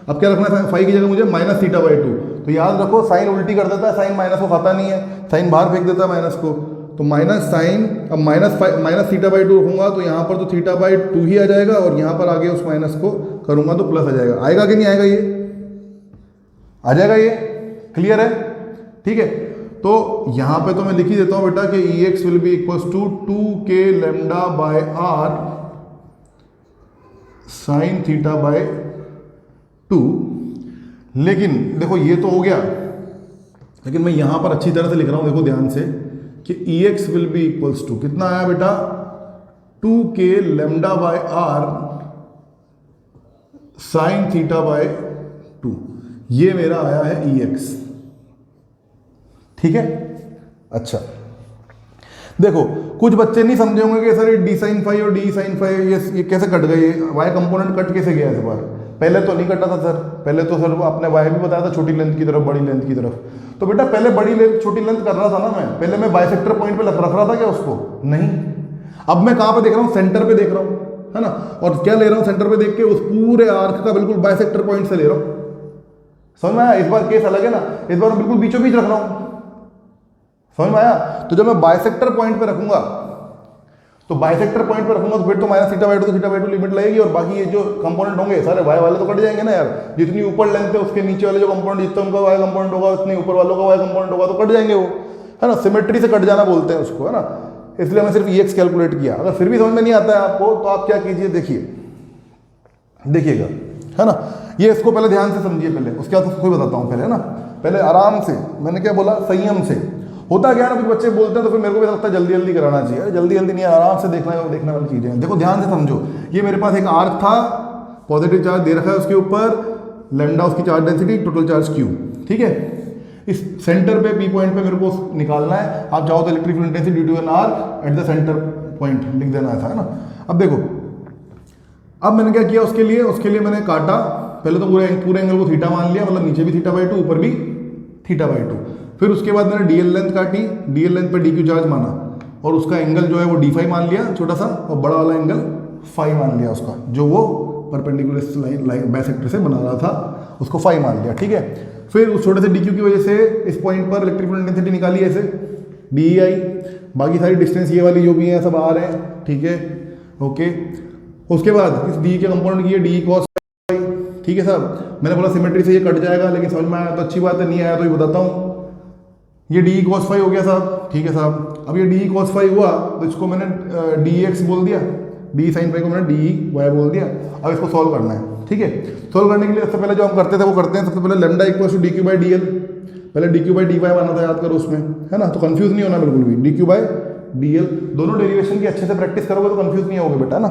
अब क्या रखना है फाई की जगह मुझे, माइनस थीटा बाई 2। तो याद रखो साइन उल्टी कर देता है, साइन माइनस को खाता नहीं है, साइन बाहर फेंक देता है माइनस को, तो माइनस साइन, अब माइनस थीटा बाई 2 रखूंगा तो यहाँ पर तो थीटा बाई 2 ही आ जाएगा, और यहाँ पर आगे उस माइनस को करूंगा तो प्लस आ जाएगा। आएगा कि नहीं आएगा, ये आ जाएगा, ये क्लियर है, ठीक है। तो यहाँ पे तो मैं लिख ही देता हूँ बेटा कि E x will be equals to 2k lambda by are sine theta by 2। लेकिन देखो ये तो हो गया, लेकिन मैं यहां पर अच्छी तरह से लिख रहा हूं, देखो ध्यान से, कि E x will be equals to कितना आया बेटा, 2k lambda by are sine theta by 2, ये मेरा आया है ई एक्स, ठीक है। अच्छा देखो कुछ बच्चे नहीं समझे होंगे कि सर ये डी साइन फाई और डी साइन फाई ये कैसे कट गए, वाई कंपोनेंट कट कैसे गया इस बार, पहले तो नहीं कटा था सर, पहले तो सर आपने वाई भी बताया था छोटी लेंथ की तरफ बड़ी लेंथ की तरफ, तो बेटा पहले बड़ी लेंथ छोटी लेंथ कर रहा था ना मैं, पहले मैं बाइसेक्टर पॉइंट पे रख रहा था क्या उसको, नहीं, अब मैं कहाँ पे देख रहा हूँ, सेंटर पे देख रहा हूँ, है ना, और क्या ले रहा हूँ सेंटर पे देख के, उस पूरे आर्क का बिल्कुल बाइसेक्टर पॉइंट से ले रहा हूँ, समझ में आया। इस बार केस अलग है ना, इस बार मैं बिल्कुल बीचों बीच रख रहा हूँ, समझ में आया। तो जब मैं बाइसेक्टर पॉइंट पे रखूंगा, तो बाइसेक्टर पॉइंट पे रखूंगा तो फिर तो माइनस थीटा बाई 2 तो थीटा बाई 2 लिमिट लगेगी, और बाकी ये जो कंपोनेंट होंगे सारे वाई वाले तो कट जाएंगे ना यार, जितनी ऊपर लेंथ है उसके नीचे वाले जो कंपोनेंट, जितना उनका वाई कंपोनेंट होगा उतनी ऊपर वालों का वाई कंपोनेंट होगा, तो कट जाएंगे वो, है ना, सिमेट्री से कट जाना बोलते हैं उसको, है ना। इसलिए मैं सिर्फ EX कैलकुलेट किया। अगर फिर भी समझ में नहीं आता है आपको तो आप क्या कीजिए, देखिएगा, है ना, ये इसको पहले ध्यान से समझिए पहले, उसके बाद उसको बताता हूँ पहले, है ना, पहले आराम से, मैंने क्या बोला, संयम से। होता क्या है ना, कुछ बच्चे बोलते हैं तो फिर मेरे को भी लगता है जल्दी जल्दी कराना चाहिए, अरे जल्दी जल्दी नहीं, आराम से देखने वाली चीज़ें हैं। देखो ध्यान से समझो, ये मेरे पास एक आर्क था, पॉजिटिव चार्ज दे रखा है उसके ऊपर, लैम्डा उसकी charge density, total charge Q, ठीक है। इस सेंटर पे P पॉइंट पे मेरे को निकालना है, आप चाहो तो electric field intensity due to an R at the centre point लिख देना ऐसा, है ना। अब देखो, अब मैंने क्या किया उसके लिए मैंने काटा, पहले तो पूरे एंगल को थीटा मान लिया, मतलब नीचे भी थीटा बाई 2 ऊपर भी थीटा बाई 2। फिर उसके बाद मैंने डीएल लेंथ काटी, डीएल लेंथ पे DQ चार्ज माना, और उसका एंगल जो है वो d5 मान लिया छोटा सा, और बड़ा वाला एंगल फाई मान लिया उसका, जो वो परपेंडिकुलर लाइन बाइसेक्टर से बना रहा था उसको फाई मान लिया, ठीक है। फिर उस छोटे से DQ की वजह से इस पॉइंट पर इलेक्ट्रिक फील्ड इंटेंसिटी निकाली ऐसे DEI, बाकी सारी डिस्टेंस ये वाली जो भी है सब आ रहे हैं, ठीक है, ओके। उसके बाद इस D के कंपोनेंट की है DE cos फाई, ठीक है साहब। मैंने बोला सिमेट्री से ये कट जाएगा, लेकिन समझ में आया तो अच्छी बात है, नहीं आया तो ये बताता हूँ। ये DE cos फाई हो गया साहब, ठीक है साहब। अब ये DE cos फाई हुआ तो इसको मैंने DX बोल दिया, DE sin फाई को मैंने DEY बोल दिया। अब इसको सॉल्व करना है, ठीक है। सॉल्व करने के लिए सबसे पहले जो हम करते थे वो करते हैं, सबसे पहले lambda equal to DQ by DL, पहले DQ बाई DY माना था, याद करो उसमें, है ना, तो कंफ्यूज नहीं होना बिल्कुल भी, DQ बाई DL, दोनों डेरिवेशन की अच्छे से प्रैक्टिस करोगे तो कंफ्यूज नहीं होगे बेटा, ना।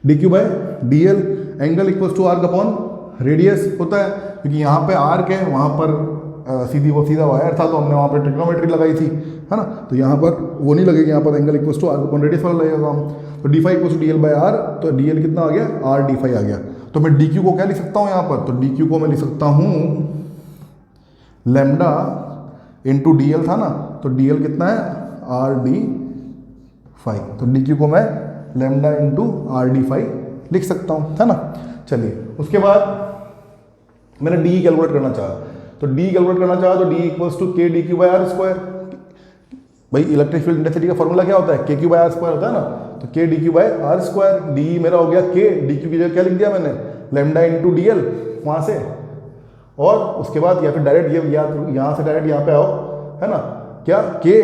DQ by DL, angle equal to arc upon radius होता है, क्योंकि यहाँ पे आर्क है, वहाँ पर सीधा वायर था, तो हमने वहाँ पर ट्रिग्नोमेट्री लगाई थी, है ना, तो यहाँ पर वो नहीं लगेगी, यहाँ पर angle equal to arc upon radius वाला लगेगा हम, तो d5 equal to DL by R, तो DL कितना आ गया, R d5 आ गया। तो मैं DQ को क्या लिख सकता हूँ यहाँ पर, तो DQ को मैं लिख सकता हूँ लैम्डा इंटू DL था ना, तो DL कितना है, R d5, तो DQ को मैं लैम्डा इंटू R d5 लिख सकता हूँ, है ना। चलिए उसके बाद मैंने DE कैलकुलेट करना चाहा, तो DE कैलकुलेट करना चाहा तो DE equals to K DQ by R square. भाई इलेक्ट्रिक फील्ड इंटेंसिटी का फॉर्मूला क्या होता है, KQ बाई R स्क्वायर होता है ना, तो K DQ by R square. DE मेरा हो गया K, DQ की जगह क्या लिख दिया मैंने, लैम्डा इंटू DL वहाँ से, और उसके बाद या फिर डायरेक्ट ये यहाँ से डायरेक्ट यहाँ पे आओ, है ना, क्या K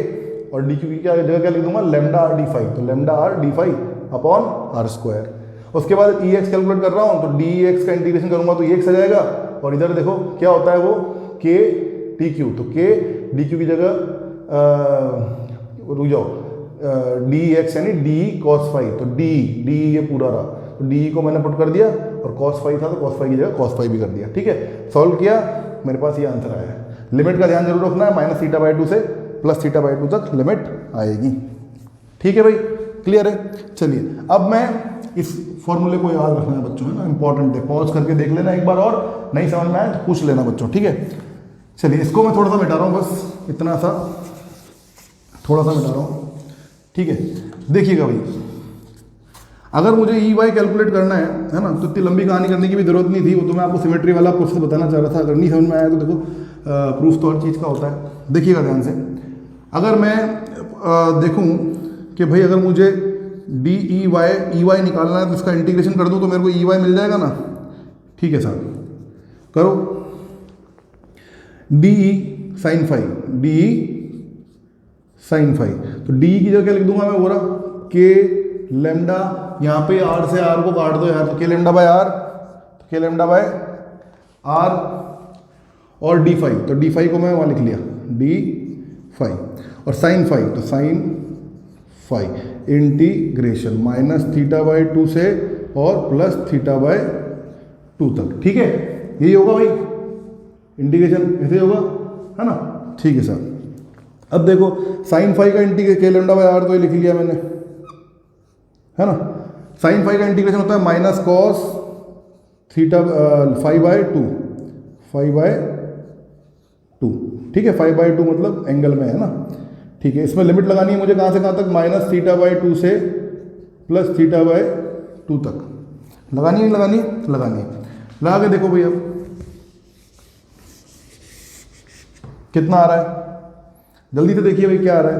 और DQ की क्या जगह क्या लिख दूंगा, लैम्डा R d5, तो lambda R d5 upon R square. उसके बाद EX कैलकुलेट कर रहा हूँ, तो DEX का इंटीग्रेशन करूंगा तो EX आ जाएगा, और इधर देखो क्या होता है वो K DQ, तो K DQ की जगह रुक जाओ DEX यानी DE cos फाई, तो DE ये पूरा रहा, तो DE को मैंने पुट कर दिया, और cos फाई था तो cos फाई की जगह cos फाई भी कर दिया, ठीक है। सॉल्व किया, मेरे पास ये आंसर आया है। लिमिट का ध्यान जरूर रखना है, माइनस थीटा बाई 2 से प्लस थीटा बाई 2 तक लिमिट आएगी, ठीक है भाई, क्लियर है? चलिए अब मैं इस फॉर्मूले को याद रखना है बच्चों, है ना, इंपॉर्टेंट है, पॉज करके देख लेना एक बार, और नहीं समझ में आए तो पूछ लेना बच्चों, ठीक है? चलिए इसको मैं थोड़ा सा मिटा रहा हूँ, बस इतना सा थोड़ा सा मिटा रहा हूँ, ठीक है? देखिएगा भाई, अगर मुझे ई वाई कैलकुलेट करना है ना, तो इतनी लंबी कहानी करने की भी जरूरत नहीं थी, वो तो मैं आपको सिमेट्री वाला प्रोसेस बताना चाह रहा था। अगर नहीं समझ में आया तो देखो प्रूफ तो हर चीज़ का होता है। देखिएगा ध्यान से, अगर मैं देखूं कि भाई अगर मुझे डी ई वाई निकालना है तो इसका इंटीग्रेशन कर दूं तो मेरे को ई वाई मिल जाएगा ना, ठीक है साहब? करो, D E sine phi, D E sine phi, तो डी की जगह क्या लिख दूंगा मैं, बोला के लेमडा, यहाँ पे आर से आर को काट दो यार, तो के लेमडा बाय आर, तो के लेमडा बाय आर, और डी फाई, तो डी फाई को मैं वहाँ लिख लिया डी फाई, और साइन फाई तो sine phi integration minus theta by 2 से और प्लस थीटा बाय 2 तक, ठीक है? यही होगा भाई इंटीग्रेशन, ऐसे होगा, है ना? ठीक है सर। अब देखो साइन फाई का इंटीग्रेशन के लेमडा बाय आर तो ये लिख लिया मैंने, है ना? साइन फाई का इंटीग्रेशन होता है minus cos theta phi by 2, phi by 2, ठीक है? फाई बाय 2 मतलब एंगल में, है ना? ठीक है, इसमें लिमिट लगानी है मुझे, कहाँ से कहाँ तक, माइनस थीटा बाय 2 से प्लस थीटा बाय 2 तक। लगानी है लगानी है लगानी है, लगा के देखो भाई अब कितना आ रहा है, जल्दी से देखिए भाई क्या आ रहा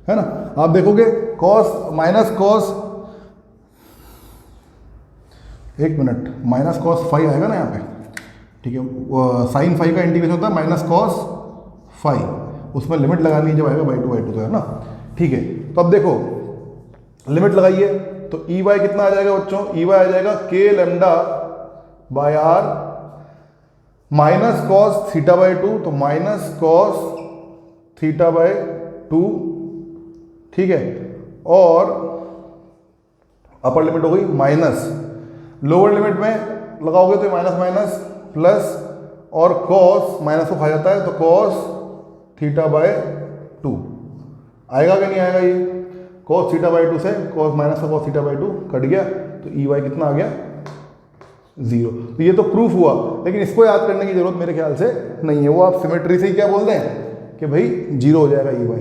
है ना? आप देखोगे कॉस माइनस कॉस, एक मिनट, माइनस कॉस फाई आएगा ना यहाँ पे, ठीक है? साइन फाई का इंटीग्रेशन होता है माइनस कॉस फाई, उसमें लिमिट लगानी है जब आएगा बाई टू तो, है ना? ठीक है, तो अब देखो लिमिट लगाइए, तो ई वाई कितना आ जाएगा बच्चों? ई वाई आ जाएगा K lambda by are minus cos theta by 2, तो माइनस कॉस थीटा बाय 2, ठीक है? और अपर लिमिट हो गई माइनस, लोअर लिमिट में लगाओगे तो माइनस माइनस प्लस, और कॉस माइनस को खा जाता है तो कॉस थीटा बाय 2 आएगा कि नहीं आएगा? ये कॉस थीटा बाय 2 से कॉस माइनस का कॉस थीटा बाय 2 कट गया, तो ई वाई कितना आ गया? 0। तो ये तो प्रूफ हुआ, लेकिन इसको याद करने की जरूरत मेरे ख्याल से नहीं है, वो आप सिमेट्री से ही क्या बोलते हैं कि भाई 0 हो जाएगा ई वाई,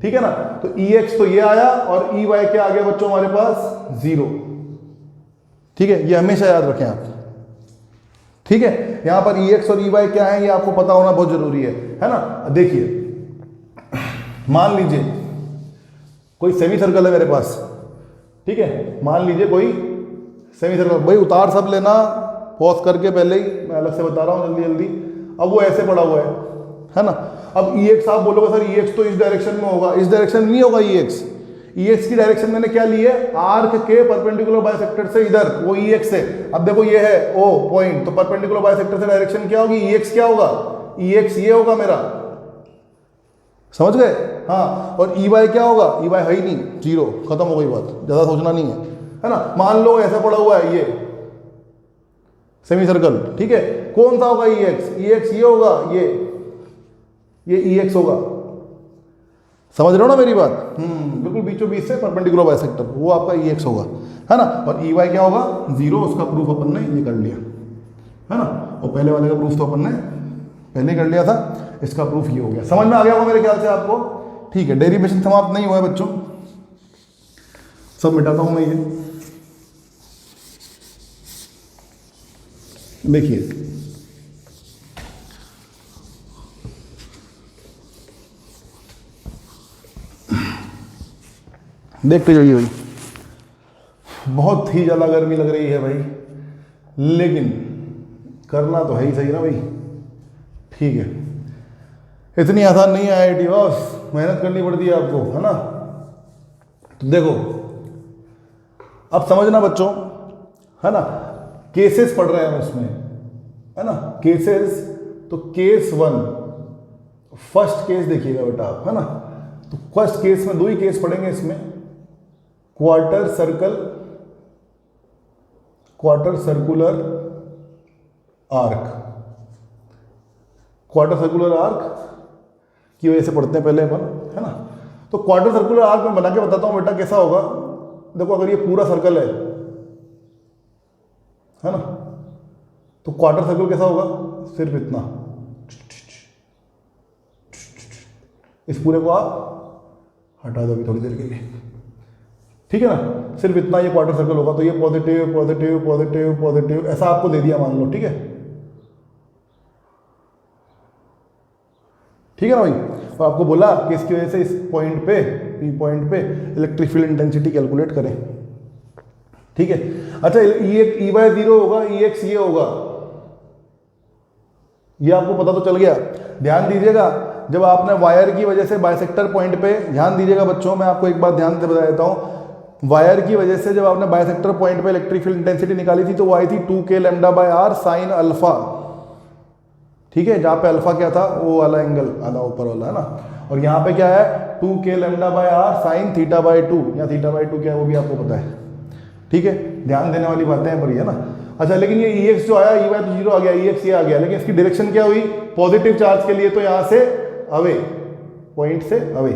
ठीक है ना? तो ई एक्स तो ये आया, और ई वाई क्या आ गया बच्चों हमारे पास? 0, ठीक है? ये हमेशा याद रखें आप, ठीक है? यहां पर ई एक्स और ई वाई क्या है ये आपको पता होना बहुत जरूरी है ना? देखिए मान लीजिए कोई सेमी सर्कल है मेरे पास, ठीक है? मान लीजिए कोई सेमी सर्कल, भाई उतार सब लेना पॉज करके, पहले ही मैं अलग से बता रहा हूँ जल्दी जल्दी। अब वो ऐसे पड़ा हुआ है ना? अब ई एक्स आप बोलोगे सर ई एक्स तो इस डायरेक्शन में होगा, इस डायरेक्शन में नहीं होगा। ई एक्स की डायरेक्शन मैंने क्या ली है? आर्क के परपेंडिकुलर बाइसेक्टर से इधर, वो ई एक्स है। अब देखो ये है ओ पॉइंट, तो परपेंडिकुलर बाइसेक्टर से डायरेक्शन क्या होगी? ई एक्स क्या होगा? ई एक्स ये होगा मेरा, समझ गए? हाँ, और ई वाई क्या होगा? ई वाई है ही नहीं, 0, खत्म हो गई बात, ज्यादा सोचना नहीं है ना? मान लो ऐसा पड़ा हुआ है ये सेमी सर्कल, ठीक है? कौन सा होगा? ई एक्स, ई एक्स ये होगा, ये ई एक्स होगा, समझ रहे हो ना मेरी बात? बिल्कुल बीचों बीच से परपेंडिकुलर बाइसेक्टर, वो आपका ई एक्स होगा, है ना? और ई वाई क्या होगा? 0, उसका प्रूफ अपन ने ये कर लिया, है ना? और पहले वाले का प्रूफ तो अपन ने पहले कर लिया था, इसका प्रूफ ये हो गया। समझ में आ गया होगा मेरे ख्याल से आपको, ठीक है? डेरिवेशन समाप्त नहीं हुआ है बच्चों, सब मिटाता हूं मैं ये, देखिए देखते जाइए भाई, बहुत ही ज़्यादा गर्मी लग रही है भाई, लेकिन करना तो है ही सही ना भाई, ठीक है? इतनी आसान नहीं है आईआईटी, बस मेहनत करनी पड़ती है आपको, है ना? तो देखो अब समझना बच्चों, है ना? केसेस पढ़ रहे हैं उसमें, है ना? केसेस, तो केस 1 फर्स्ट केस देखिएगा बेटा आप, है ना? तो फर्स्ट केस में 2 ही केस पढ़ेंगे इसमें, quarter circular arc, quarter circular arc की वजह से पढ़ते हैं पहले अपन, है ना? तो क्वार्टर सर्कुलर आर्क में बना के बताता हूँ बेटा कैसा होगा। देखो अगर ये पूरा सर्कल है ना, तो क्वार्टर सर्कल कैसा होगा, सिर्फ इतना, इस पूरे को आप हटा दो अभी थोड़ी देर के लिए, ठीक है ना, सिर्फ इतना ये क्वार्टर सर्कल होगा। तो ये पॉजिटिव पॉजिटिव पॉजिटिव पॉजिटिव ऐसा आपको दे दिया मान लो, ठीक है, ठीक है ना भाई। तो आपको बोला कि इसकी वजह से इस पॉइंट पे, पी पॉइंट पे इलेक्ट्रिक फील्ड इंटेंसिटी कैलकुलेट करें, ठीक है। अच्छा ई वाई 0 होगा, ई एक्स ये होगा, ये आपको पता तो चल गया। ध्यान दीजिएगा जब आपने वायर की वजह से बाइसेक्टर पॉइंट पे, ध्यान दीजिएगा बच्चों, मैं आपको एक बात ध्यान से बता देता हूं, वायर की वजह से जब आपने बाइसेक्टर पॉइंट पे इलेक्ट्रिक फील्ड इंटेंसिटी निकाली थी तो वो आई थी 2k λ/r साइन अल्फा, ठीक है, जहां पे अल्फा क्या था, वो वाला एंगल आधा ऊपर वाला है ना, और यहाँ पे क्या है 2k λ/r साइन θ/2, या θ/2 क्या है वो भी आपको पता है, ठीक है। ध्यान देने वाली बातें हैं पर ये ना। अच्छा लेकिन ये ई एक्स जो आया, ई वाई तो 0 आ गया, ई एक्स ये आ गया, लेकिन इसकी डायरेक्शन क्या हुई, पॉजिटिव चार्ज के लिए तो यहाँ से अवे, पॉइंट से अवे,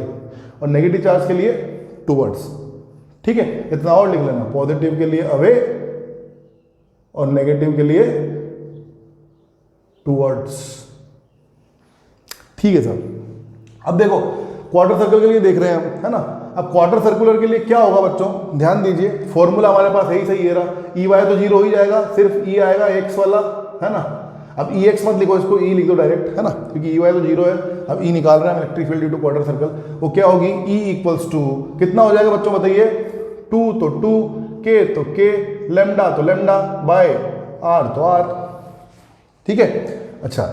और नेगेटिव चार्ज के लिए टूवर्ड्स, ठीक है। इतना और लिख लेना, पॉजिटिव के लिए अवे और नेगेटिव के लिए टूवर्ड्स, ठीक है सर। अब देखो क्वार्टर सर्कल के लिए देख रहे हैं हम, है ना। अब क्वार्टर सर्कुलर के लिए क्या होगा बच्चों, ध्यान दीजिए, फॉर्मूला हमारे पास है ही सही, ये रहा, ई वाई तो 0 ही जाएगा, सिर्फ ई आएगा एक्स वाला, है ना। अब ई एक्स मत लिखो, इसको ई लिख दो डायरेक्ट, है ना, क्योंकि ई वाई तो 0 है। अब ई निकाल रहे हैं electric field due to quarter circle, वो क्या होगी, ई इक्वल्स टू कितना हो जाएगा बच्चों बताइए, 2 तो 2, के तो के, लेमडा तो लेमडा बाय आर तो आर, ठीक है। अच्छा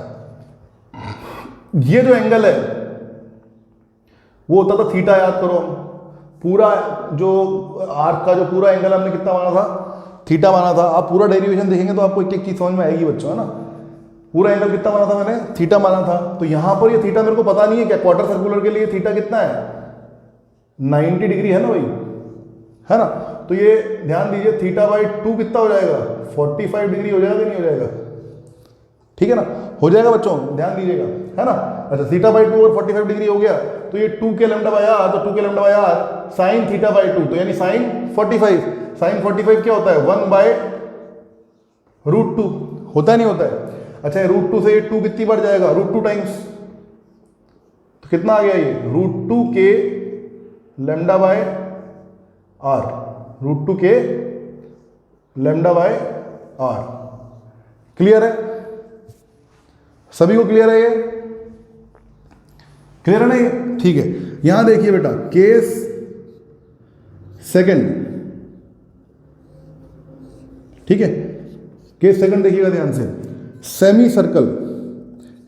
ये जो एंगल है वो होता था थीटा, याद करो, पूरा जो आर्क का जो पूरा एंगल हमने कितना माना था, थीटा माना था। आप पूरा डेरिवेशन देखेंगे तो आपको एक एक चीज समझ में आएगी बच्चों, है ना। पूरा एंगल कितना माना था मैंने, थीटा माना था। तो यहां पर ये थीटा मेरे को पता नहीं है क्या, क्वार्टर सर्कुलर के लिए थीटा कितना है, 90 डिग्री है ना भाई, है ना। तो ये ध्यान दीजिए θ/2 कितना हो जाएगा, 45 डिग्री हो जाएगा कि नहीं हो जाएगा, ठीक है ना, हो जाएगा बच्चों, ध्यान दीजिएगा, है ना। अच्छा θ/2 और 45 डिग्री हो गया, तो ये 2k λ/r, तो 2k λ/r साइन θ/2, तो यानी साइन 45, साइन 45 क्या होता है, 1/√2 होता है, नहीं होता है। अच्छा √2 से ये 2 कितनी बार जाएगा, √2 टाइम्स, तो कितना आ गया ये, √2k λ/r, √2k λ/r, clear है, सभी को क्लियर है, ये क्लियर है ना ये, ठीक है। यहां देखिए बेटा केस सेकंड, ठीक है, केस सेकंड देखिएगा ध्यान से, semi circle,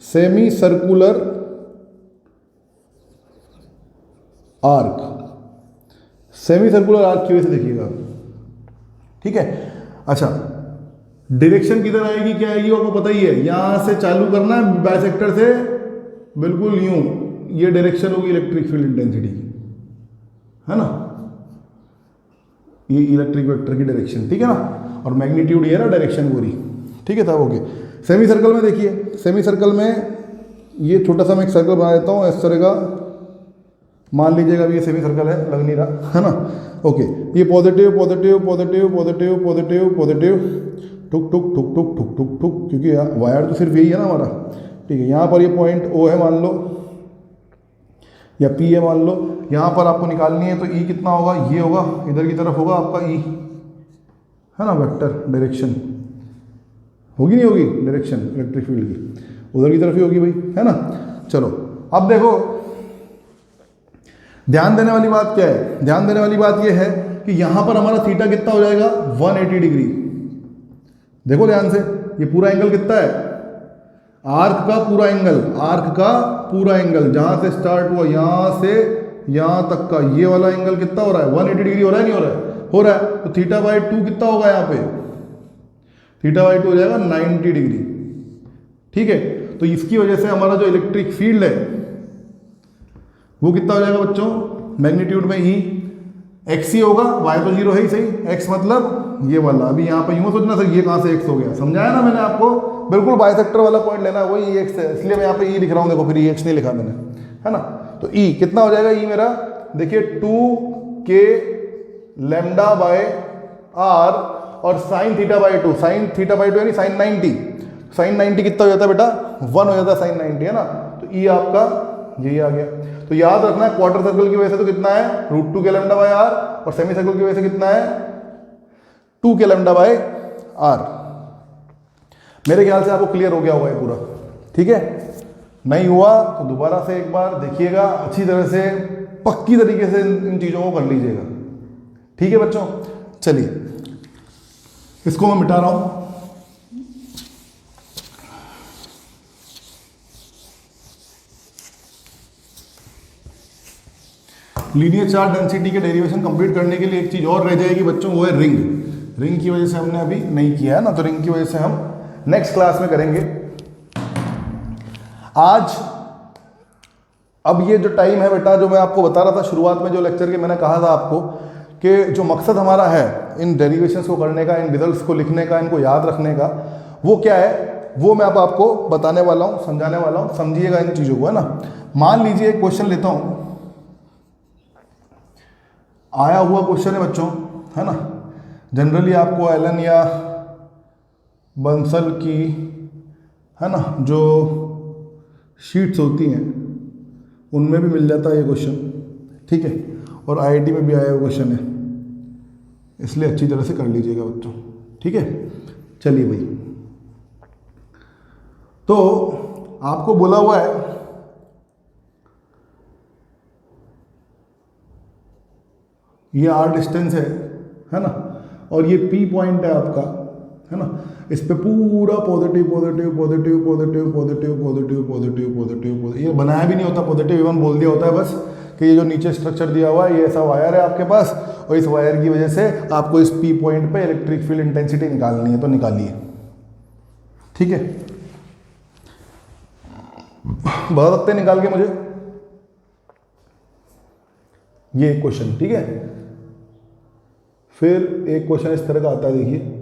semi circular arc, semi circular arc की वजह से देखिएगा, ठीक है। अच्छा डायरेक्शन किधर आएगी, क्या आएगी आपको पता ही है, यहां से चालू करना है बाइसेक्टर से, बिल्कुल यूं, ये डायरेक्शन होगी इलेक्ट्रिक फील्ड इंटेंसिटी की, है ना, ये इलेक्ट्रिक वेक्टर की डायरेक्शन, ठीक है ना, और मैग्नीट्यूड ये ना डायरेक्शन पूरी, ठीक है था, ओके। सेमी सर्कल में देखिए, सेमी सर्कल में ये छोटा सा मैं एक सर्कल बना देता हूँ इस तरह का, मान लीजिएगा अभी ये सेमी सर्कल है, लग नहीं रहा, है ना, ओके। ये positive positive positive positive positive positive, टुक टुक टुक टुक टुक टुक टुक, क्योंकि वायर तो सिर्फ यही है ना हमारा, ठीक है। यहाँ पर ये पॉइंट ओ है मान लो, या पी है मान लो, यहाँ पर आपको निकालनी है, तो ई कितना होगा, ये होगा, इधर की तरफ होगा आपका ई, है ना, वेक्टर डायरेक्शन होगी, नहीं होगी डायरेक्शन इलेक्ट्रिक फील्ड की, उधर की तरफ ही होगी भाई, है ना। चलो अब देखो ध्यान देने वाली बात क्या है, ध्यान देने वाली बात ये है कि यहां पर हमारा थीटा कितना हो जाएगा, 180 डिग्री। देखो ध्यान से, ये पूरा एंगल कितना है, आर्क का पूरा एंगल, आर्क का पूरा एंगल जहां से स्टार्ट हुआ यहां से यहां तक का ये वाला एंगल कितना हो रहा है, 180 डिग्री हो रहा है, नहीं हो रहा है, हो रहा है। तो θ/2 कितना होगा यहाँ पे, θ/2 हो जाएगा 90 डिग्री, ठीक है। तो इसकी वजह से हमारा जो इलेक्ट्रिक फील्ड है वो कितना हो जाएगा बच्चों, मैग्नीट्यूड में ही एक्स ही होगा, वाई तो 0 है ही सही, एक्स मतलब ये वाला, अभी यहाँ पे यूँ सोचना सर ये कहाँ से एक्स हो गया, समझाया ना मैंने आपको, बिल्कुल बाइसेक्टर वाला पॉइंट लेना, वही एक्स है, इसलिए मैं यहाँ पे ई लिख रहा हूँ, देखो फिर ई एक्स नहीं लिखा मैंने, है ना। तो ई कितना हो जाएगा, ई मेरा देखिए 2k लैम्डा बाय आर और sign theta by 2, sign theta by 2 यानी साइन 90, साइन 90 कितना हो जाता है बेटा 1 हो जाता है साइन 90 है ना, तो ई आपका यही आ गया। तो याद रखना है क्वार्टर सर्कल की वजह से तो कितना है √2k लैम्डा बाय आर और सेमी सर्कल की वजह से कितना है 2k लैम्डा बाय आर। मेरे ख्याल से आपको क्लियर हो गया होगा ये पूरा, ठीक है। नहीं हुआ तो दोबारा से एक बार देखिएगा, अच्छी तरह से पक्की तरीके से इन चीज़ों को कर लीजिएगा, ठीक है बच्चों। चलिए इसको मैं मिटा रहा हूं। लीनियर चार्ज डेंसिटी के डेरिवेशन कंप्लीट करने के लिए एक चीज और रह जाएगी बच्चों, वो है रिंग। रिंग की वजह से हमने अभी नहीं किया है ना, तो रिंग की वजह से हम नेक्स्ट क्लास में करेंगे। आज अब ये जो टाइम है बेटा, जो मैं आपको बता रहा था शुरुआत में जो लेक्चर के मैंने कहा था आपको कि जो मकसद हमारा है इन डेरिवेशंस को करने का, इन रिजल्ट्स को लिखने का, इनको याद रखने का, वो क्या है वो मैं अब आपको बताने वाला हूँ, समझाने वाला हूँ। समझिएगा इन चीज़ों को, है ना। मान लीजिए एक क्वेश्चन लेता हूँ, आया हुआ क्वेश्चन है बच्चों, है ना। जनरली आपको एलन या बंसल की, है ना, जो शीट्स होती हैं उनमें भी मिल जाता है ये क्वेश्चन, ठीक है। और आईआईटी में भी आया हुआ क्वेश्चन है, इसलिए अच्छी तरह से कर लीजिएगा बच्चों, ठीक है। चलिए भाई, तो आपको बोला हुआ है ये r डिस्टेंस है ना, और ये P पॉइंट है आपका, है ना। इस पे पूरा positive positive positive positive positive positive positive positive, ये बनाया भी नहीं होता पॉजिटिव, इवन बोल दिया होता है बस कि ये जो नीचे स्ट्रक्चर दिया हुआ है ये ऐसा वायर है आपके पास, और इस वायर की वजह से आपको इस P पॉइंट पे इलेक्ट्रिक फील्ड इंटेंसिटी निकालनी है, तो निकालिए, ठीक है। बता सकते हैं निकाल के मुझे ये क्वेश्चन, ठीक है। फिर एक क्वेश्चन इस तरह का आता है, देखिए,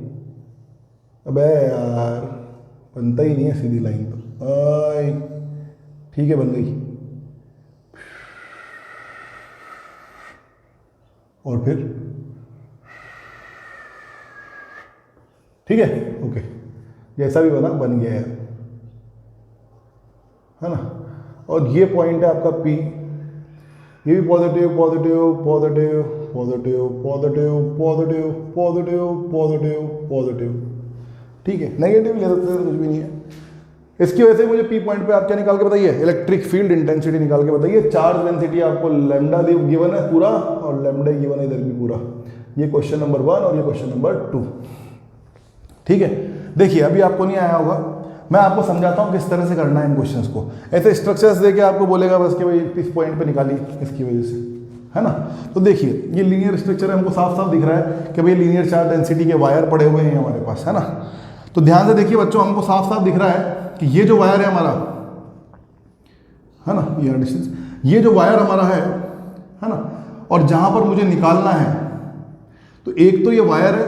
अबे यार बनता ही नहीं है सीधी लाइन, तो ठीक है बन गई, और फिर ठीक है, ओके, जैसा भी बना बन गया है ना। और ये पॉइंट है आपका P, ये भी positive positive positive positive positive positive positive positive positive, ठीक है। नेगेटिव ले सकते हैं, कुछ भी नहीं है। इसकी वजह से मुझे P पॉइंट पे आप क्या निकाल के बताइए, इलेक्ट्रिक फील्ड इंटेंसिटी निकाल के बताइए। चार्ज डेंसिटी आपको लैम्डा गिवन है पूरा, और लैम्डा गिवन है इधर भी पूरा। ये क्वेश्चन नंबर 1 और ये क्वेश्चन नंबर 2, ठीक है। देखिए अभी आपको नहीं आया होगा, मैं आपको समझाता हूँ किस तरह से करना है इन क्वेश्चंस को। ऐसे स्ट्रक्चर्स देके आपको बोलेगा बस कि भाई इस पॉइंट पे निकालिए, इसकी वजह से, है ना। तो देखिए ये लीनियर स्ट्रक्चर है, हमको साफ साफ दिख रहा है कि भाई लीनियर चार्ज डेंसिटी के वायर पड़े हुए हैं हमारे पास, है ना। तो ध्यान से देखिए बच्चों, हमको साफ साफ दिख रहा है कि ये जो वायर है हमारा, है ना, ये डिस्टेंस, ये जो वायर हमारा है ना, और जहां पर मुझे निकालना है, तो एक तो ये वायर है,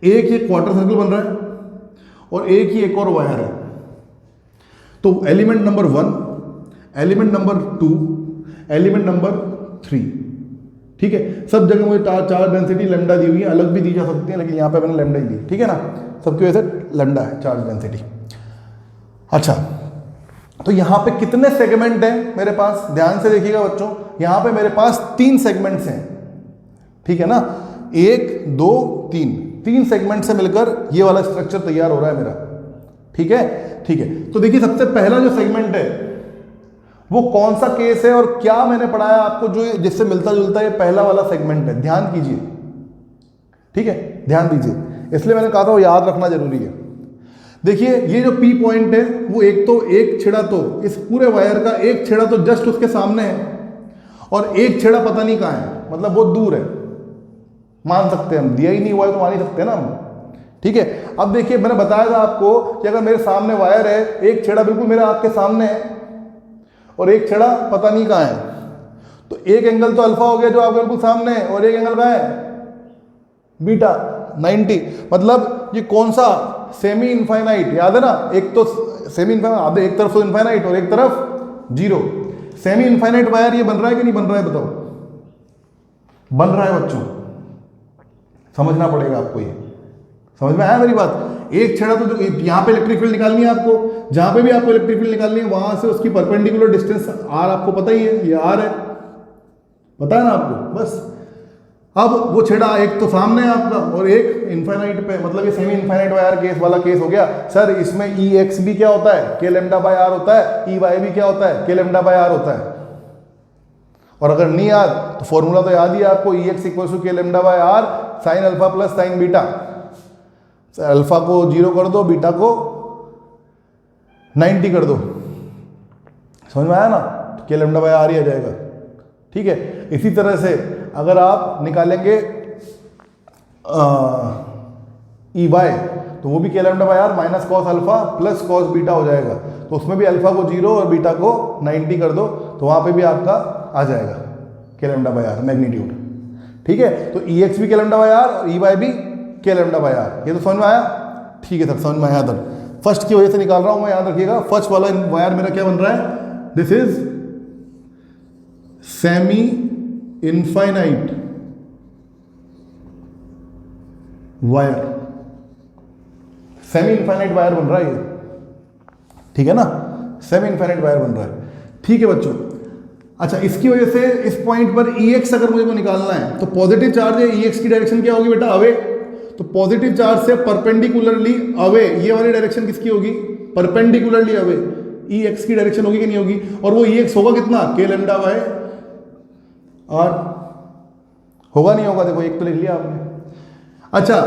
एक ये क्वार्टर सर्कल बन रहा है, और एक ही एक और वायर है। तो element number 1, element number 2, element number 3, ठीक है। सब जगह मुझे चार्ज डेंसिटी लैम्डा दी हुई है, अलग भी दी जा सकती है, लेकिन यहाँ पे मैंने लैम्डा ही दी, ठीक है ना। सबकी वजह से लैम्डा है चार्ज डेंसिटी। अच्छा, तो यहाँ पे कितने सेगमेंट हैं मेरे पास, ध्यान से देखिएगा बच्चों। यहाँ पे मेरे पास 3 सेगमेंट्स हैं, ठीक है ना, 1 2 3 सेगमेंट से मिलकर ये वाला स्ट्रक्चर तैयार हो रहा है मेरा, ठीक है, ठीक है। तो देखिए सबसे पहला जो सेगमेंट है वो कौन सा केस है, और क्या मैंने पढ़ाया आपको जो जिससे मिलता जुलता ये पहला वाला सेगमेंट है, ध्यान कीजिए, ठीक है, ध्यान दीजिए, इसलिए मैंने कहा था वो याद रखना जरूरी है। देखिए ये जो P पॉइंट है वो एक छेड़ा तो इस पूरे वायर का एक छेड़ा तो जस्ट उसके सामने है, और एक छेड़ा पता नहीं कहाँ है, मतलब बहुत दूर है, मान सकते हैं हम, दिया ही नहीं हुआ है तो मान ही सकते हैं ना हम, ठीक है। अब देखिए मैंने बताया था आपको कि अगर मेरे सामने वायर है, एक छेड़ा बिल्कुल मेरे आँख के सामने है और एक छेड़ा पता नहीं कहाँ है, तो एक एंगल तो अल्फा हो गया जो आपके बिल्कुल सामने है, और एक एंगल कहाँ है, बीटा 90, मतलब ये कौन सा, सेमी इनफाइनाइट, याद है ना, एक तो सेमी इनफाइनाइट, एक तरफ तो इनफाइनाइट और एक तरफ 0, सेमी इनफाइनाइट वायर ये बन रहा है कि नहीं बन रहा है बताओ? बन रहा है बच्चों, समझना पड़ेगा आपको। ये समझ में आया मेरी बात? एक छेड़ा तो यहाँ पे इलेक्ट्रिक फील्ड निकालनी है आपको, जहां पे भी आपको इलेक्ट्रिक फील्ड निकालनी है वहां से उसकी परपेंडिकुलर डिस्टेंस आर आपको पता ही है, ये आर है, पता है ना आपको? बस अब वो छेड़ा एक तो सामने है आपका और एक इनफाइनाइट पे, मतलब ये सेमी इनफाइनाइट वायर केस वाला केस हो गया। सर इसमें ई एक्स भी क्या होता है? के लेमडा बाय आर होता है। ई वाई भी क्या होता है? के लेमडा बाय आर होता है। और अगर नहीं याद तो फॉर्मूला तो याद ही है आपको, E X equal to K lambda by are sine alpha plus sine beta. Alpha को 0 कर दो, बीटा को 90 कर दो, समझ में आया ना? तो के लेमडा बाय आर ही आ जाएगा, ठीक है। इसी तरह से अगर आप निकालेंगे ई वाई तो वो भी K lambda by are minus cos alpha plus cos beta हो जाएगा। तो उसमें भी अल्फा को 0 और बीटा को 90 कर दो तो वहां पे भी आपका आ जाएगा K lambda by are magnitude, ठीक है। तो ई एक्स भी के लेमडा बाय आर और ई वाई भी के लेमडा बाय आर। ये तो समझ में आया? ठीक है सर, समझ में आया सर। फर्स्ट की वजह से निकाल रहा हूं मैं, याद रखिएगा। फर्स्ट वाला वायर मेरा क्या बन रहा है? This is semi infinite wire, semi infinite wire बन रहा है ये, ठीक है ना? सेमी इनफाइनाइट वायर बन रहा है, ठीक है बच्चों। अच्छा, इसकी वजह से इस पॉइंट पर ई एक्स अगर मुझे को निकालना है तो पॉजिटिव चार्ज है, ई एक्स की डायरेक्शन क्या होगी बेटा? अवे। तो पॉजिटिव चार्ज से परपेंडिकुलरली अवे, ये वाली डायरेक्शन किसकी होगी? परपेंडिकुलरली अवे ई एक्स की डायरेक्शन होगी कि नहीं होगी? और वो ई एक्स होगा कितना? के लेमडा बाय आर। होगा नहीं होगा? देखो एक तो लिख लिया आपने। अच्छा,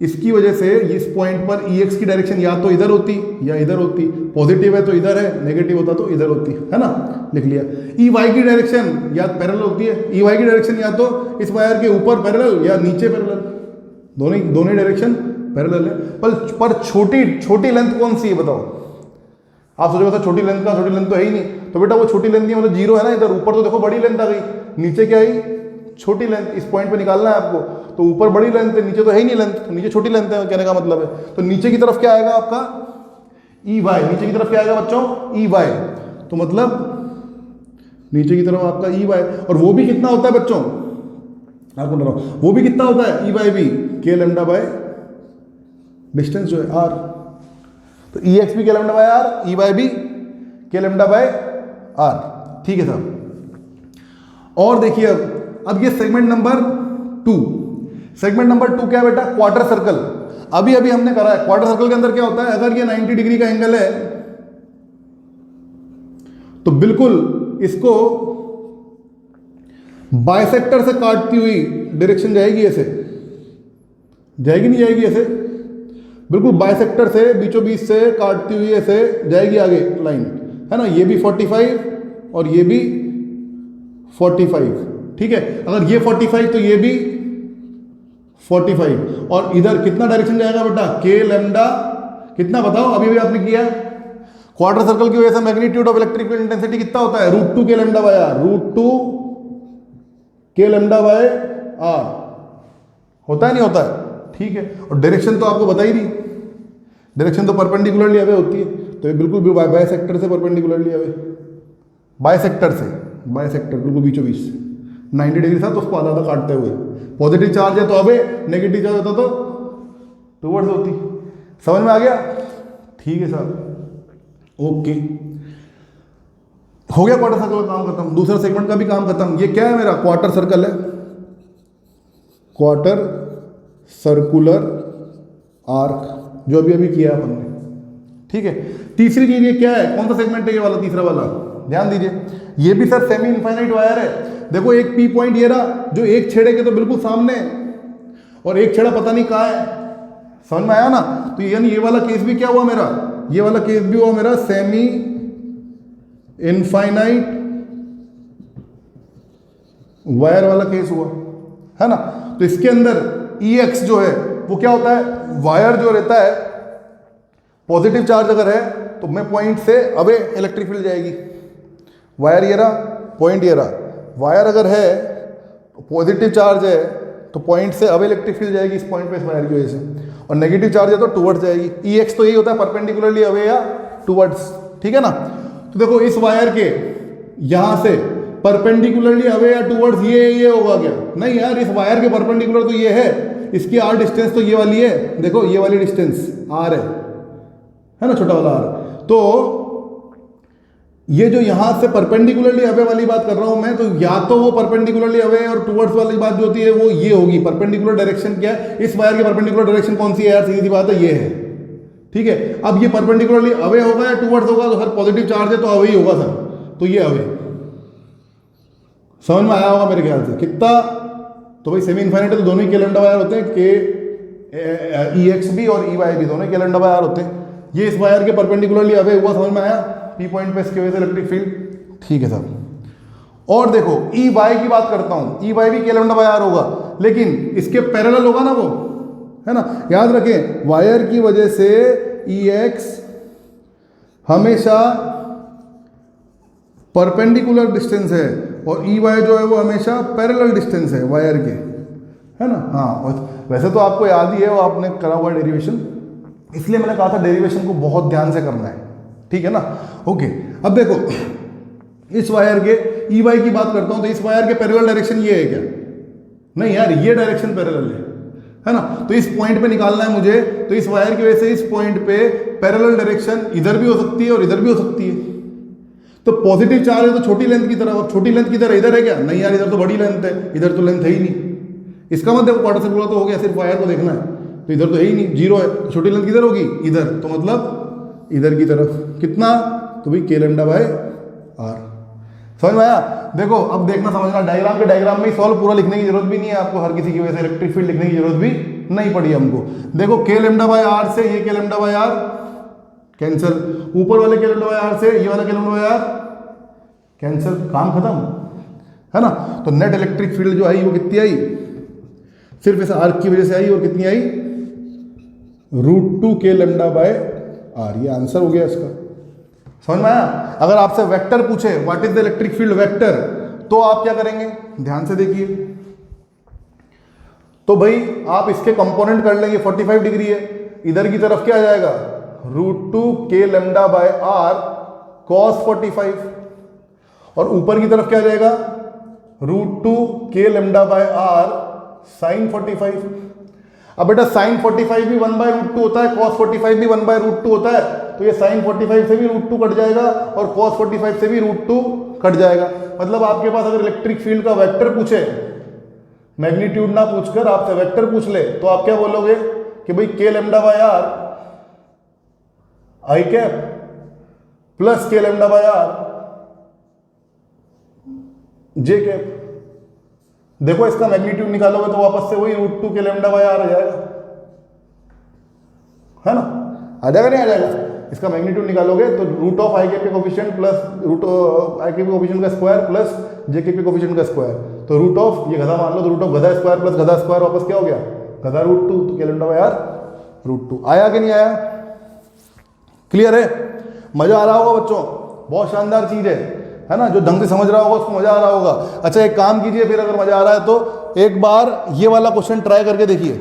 इसकी वजह से इस पॉइंट पर ई एक्स की डायरेक्शन या तो इधर होती या इधर होती। पॉजिटिव है तो इधर है, नेगेटिव होता तो इधर होती है ना? लिख लिया। ई वाई की डायरेक्शन या पैरेलल होती है, ई वाई की डायरेक्शन या तो इस वायर के ऊपर पैरेलल या नीचे पैरेलल, दोनों डायरेक्शन पैरेलल है। पर छोटी लेंथ कौन सी है बताओ? आप सोचो बता छोटी लेंथ तो है ही नहीं। तो बेटा वो छोटी लेंथ नहीं, मतलब 0 है ना इधर। ऊपर तो देखो बड़ी लेंथ आ गई, नीचे क्या आई? छोटी लेंथ। इस पॉइंट पे निकालना है आपको, तो ऊपर बड़ी लेंथ है, नीचे तो है ही नहीं लेंथ, तो नीचे छोटी लेंथ है, कहने का मतलब है। तो नीचे की तरफ क्या आएगा आपका? E Y. नीचे की तरफ क्या आएगा बच्चों? E Y. तो मतलब नीचे की तरफ आपका ई वाई, और वो भी कितना होता है बच्चों? आपको बताओ वो भी कितना होता है? ई वाई भी के लेमडा बाय डिस्टेंस जो है आर। तो ई एक्स भी K lambda by are, E Y भी के लेमडा बाय आर, ठीक है साहब। और देखिए अब ये सेगमेंट नंबर 2। सेगमेंट नंबर 2 क्या है बेटा? Quarter circle. अभी हमने करा है। क्वार्टर सर्कल के अंदर क्या होता है? अगर ये 90 डिग्री का एंगल है तो बिल्कुल इसको बाइसेक्टर से काटती हुई डायरेक्शन जाएगी, ऐसे जाएगी, नहीं जाएगी? ऐसे बिल्कुल बाइसेक्टर से बीचों बीच से काटती हुई ऐसे जाएगी आगे लाइन, है ना? ये भी 45 और ये भी 45, ठीक है। अगर ये 45 तो ये भी 45, और इधर कितना डायरेक्शन जाएगा बेटा? के लेमडा कितना बताओ? अभी आपने किया है। क्वार्टर सर्कल की वजह से magnitude of electric field intensity कितना होता है? √2 के लेमडा बाय आर, √2 के लेमडा बाय आर होता है, नहीं होता है? ठीक है। और डायरेक्शन तो आपको बता ही दी, डायरेक्शन तो परपेंडिकुलरली अवे होती है, तो ये बिल्कुल भी बाइसेक्टर से परपेंडिकुलरली अवे, बाइसेक्टर बिल्कुल बीचों बीच 90 डिग्री था, तो उसको आधा आधा काटते हुए। पॉजिटिव चार्ज है तो अवे, नेगेटिव चार्ज होता तो टुवर्ड्स होती। समझ में आ गया? ठीक है साहब, ओके। हो गया क्वार्टर सर्कल का काम खत्म, दूसरा सेगमेंट का भी काम खत्म। ये क्या है मेरा? क्वार्टर सर्कल है, क्वार्टर सर्कुलर आर्क, जो अभी किया अपन ने, ठीक है। तीसरी चीज ये क्या है? कौन सा सेगमेंट है ये वाला? तीसरा वाला, ध्यान दीजिए। ये भी सर सेमी इनफाइनाइट वायर है। देखो एक पी पॉइंट ये रहा, जो एक छेड़े के तो बिल्कुल सामने, और एक छेड़ा पता नहीं कहाँ है। समझ में आया ना? तो यानी ये वाला केस भी क्या हुआ मेरा? ये वाला केस भी हुआ मेरा सेमी इनफाइनाइट वायर वाला केस हुआ, है ना? तो इसके अंदर ई एक्स जो है वो क्या होता है? वायर जो रहता है, पॉजिटिव चार्ज अगर है तो मैं पॉइंट से अवे इलेक्ट्रिक फील्ड जाएगी। वायर ये रहा, पॉइंट ये रहा। वायर अगर है तो पॉजिटिव चार्ज है तो पॉइंट से अवे इलेक्ट्रिक फील्ड जाएगी इस पॉइंट पे, इस वायर की वजह से, और नेगेटिव चार्ज है तो टुवर्ड्स जाएगी। ई एक्स तो यही होता है, परपेंडिकुलरली अवे या टुवर्ड्स, ठीक है ना? तो देखो इस वायर के यहां से परपेंडिकुलरली अवे या टूवर्ड्स ये होगा क्या? नहीं यार, इस वायर के परपेंडिकुलर तो ये है, इसकी आर डिस्टेंस तो ये वाली है, देखो ये वाली डिस्टेंस आर है ना, छोटा वाला आर। तो ये जो यहां से परपेंडिकुलरली अवे वाली बात कर रहा हूं मैं, तो या तो वो परपेंडिकुलरली अवे और टूवर्ड्स वाली बात जो होती है वो ये होगी। परपेंडिकुलर डायरेक्शन क्या है, इस वायर की परपेंडिकुलर डायरेक्शन कौन सी है यार? सीधी सी बात है, ये है। ठीक है, अब ये परपेंडिकुलरली अवे होगा या टूवर्ड्स होगा? तो सर पॉजिटिव चार्ज है तो अवे ही होगा सर, तो ये अवे। समझ में आया होगा मेरे ख्याल से कितना? तो भाई सेमी इनफाइनाइट है तो दोनों ही के लैम्डा वायर होते हैं, के ई एक्स भी और ई वाई भी दोनों के लैम्डा वायर होते हैं। ये इस वायर के परपेंडिकुलरली अवे हुआ, समझ में आया? पी पॉइंट पे इसकी वजह से इलेक्ट्रिक फील्ड। ठीक है सर, और देखो ई वाई की बात करता हूं, ई वाई भी के लैम्डा वायर होगा, लेकिन इसके पैरेलल होगा ना वो, है ना। याद रखें, वायर की वजह से ई एक्स हमेशा परपेंडिकुलर डिस्टेंस है और ई वाई जो है वो हमेशा पैरेलल डिस्टेंस है वायर के, है ना। हाँ, और वैसे तो आपको याद ही है, वो आपने करा हुआ डेरिवेशन, इसलिए मैंने कहा था डेरिवेशन को बहुत ध्यान से करना है, ठीक है ना। ओके, अब देखो इस वायर के ई वाई की बात करता हूं, तो इस वायर के पैरेलल डायरेक्शन ये है क्या? नहीं यार, ये डायरेक्शन पैरेलल है ना। तो इस पॉइंट पे निकालना है मुझे, तो इस वायर की वजह से इस पॉइंट पे पैरेलल डायरेक्शन इधर भी हो सकती है और इधर भी हो सकती है। तो पॉजिटिव चार्ज है तो छोटी लेंथ की तरफ, अब छोटी लेंथ की तरह इधर है क्या? नहीं यार, इधर तो बड़ी लेंथ है, इधर तो लेंथ है ही नहीं। इसका मतलब क्वार्टर सर्कुलर तो हो गया, सिर्फ वायर को देखना है, तो इधर तो है ही नहीं, जीरो है, तो छोटी लेंथ किधर होगी? इधर, तो मतलब इधर की तरफ कितना? तो भाई के लैम्डा बाय आर। समझ में आया? देखो अब देखना समझना, डायग्राम के डायग्राम में ही सॉल्व पूरा लिखने की जरूरत भी नहीं है आपको, हर किसी की वजह से इलेक्ट्रिक फील्ड लिखने की जरूरत भी नहीं पड़ी हमको। देखो के लैम्डा बाय आर से ये के लैम्डा बाय आर कैंसिल, ऊपर वाले के लैम्डा बाय आर से ये वाला के लैम्डा बाय आर कैंसिल, काम खत्म, है ना। तो नेट इलेक्ट्रिक फील्ड जो आई वो कितनी आई? सिर्फ इस आर्क की वजह से आई, और कितनी आई? √2 के लैम्डा बाय आर। ये आंसर हो गया इसका। समझ में आया? अगर आपसे वेक्टर पूछे what is the electric field vector, तो आप क्या करेंगे? ध्यान से देखिए, तो भाई आप इसके कंपोनेंट कर लेंगे, 45 डिग्री है, इधर की तरफ क्या आ जाएगा? √2 k lambda by are cos 45, और ऊपर की तरफ क्या आ जाएगा? √2 k lambda by are sin 45। अब बेटा sin 45 भी 1/√2 होता है, cos 45 भी 1/√2 होता है, तो ये sin 45 से भी √2 कट जाएगा और cos 45 से भी √2 कट जाएगा। मतलब आपके पास अगर इलेक्ट्रिक फील्ड का वेक्टर पूछे, मैग्नीट्यूड ना पूछकर आपसे वेक्टर पूछ ले, तो आप क्या बोलोगे कि भाई k lambda by r i cap plus k lambda by r j cap. देखो इसका मैग्नीट्यूड निकालोगे तो वापस से वही √2 के लैम्डा बाय आर आ जाएगा, है ना। आ जाएगा नहीं आ जाएगा? इसका मैग्नीट्यूड निकालोगे तो root of i cap coefficient plus root i cap coefficient का square plus j cap coefficient का स्क्वायर, तो रूट ऑफ ये गधा मान लो, तो रूट ऑफ गधा स्क्वायर प्लस गधा स्क्वायर वापस क्या हो गया? गधा √2, तो के लैम्डा बाय आर √2। आया कि नहीं आया? क्लियर है? मजा आ रहा होगा बच्चों, बहुत शानदार चीज है ना। जो ढंग से समझ रहा होगा उसको मजा आ रहा होगा। अच्छा एक काम कीजिए फिर, अगर मजा आ रहा है तो एक बार ये वाला क्वेश्चन ट्राई करके देखिए,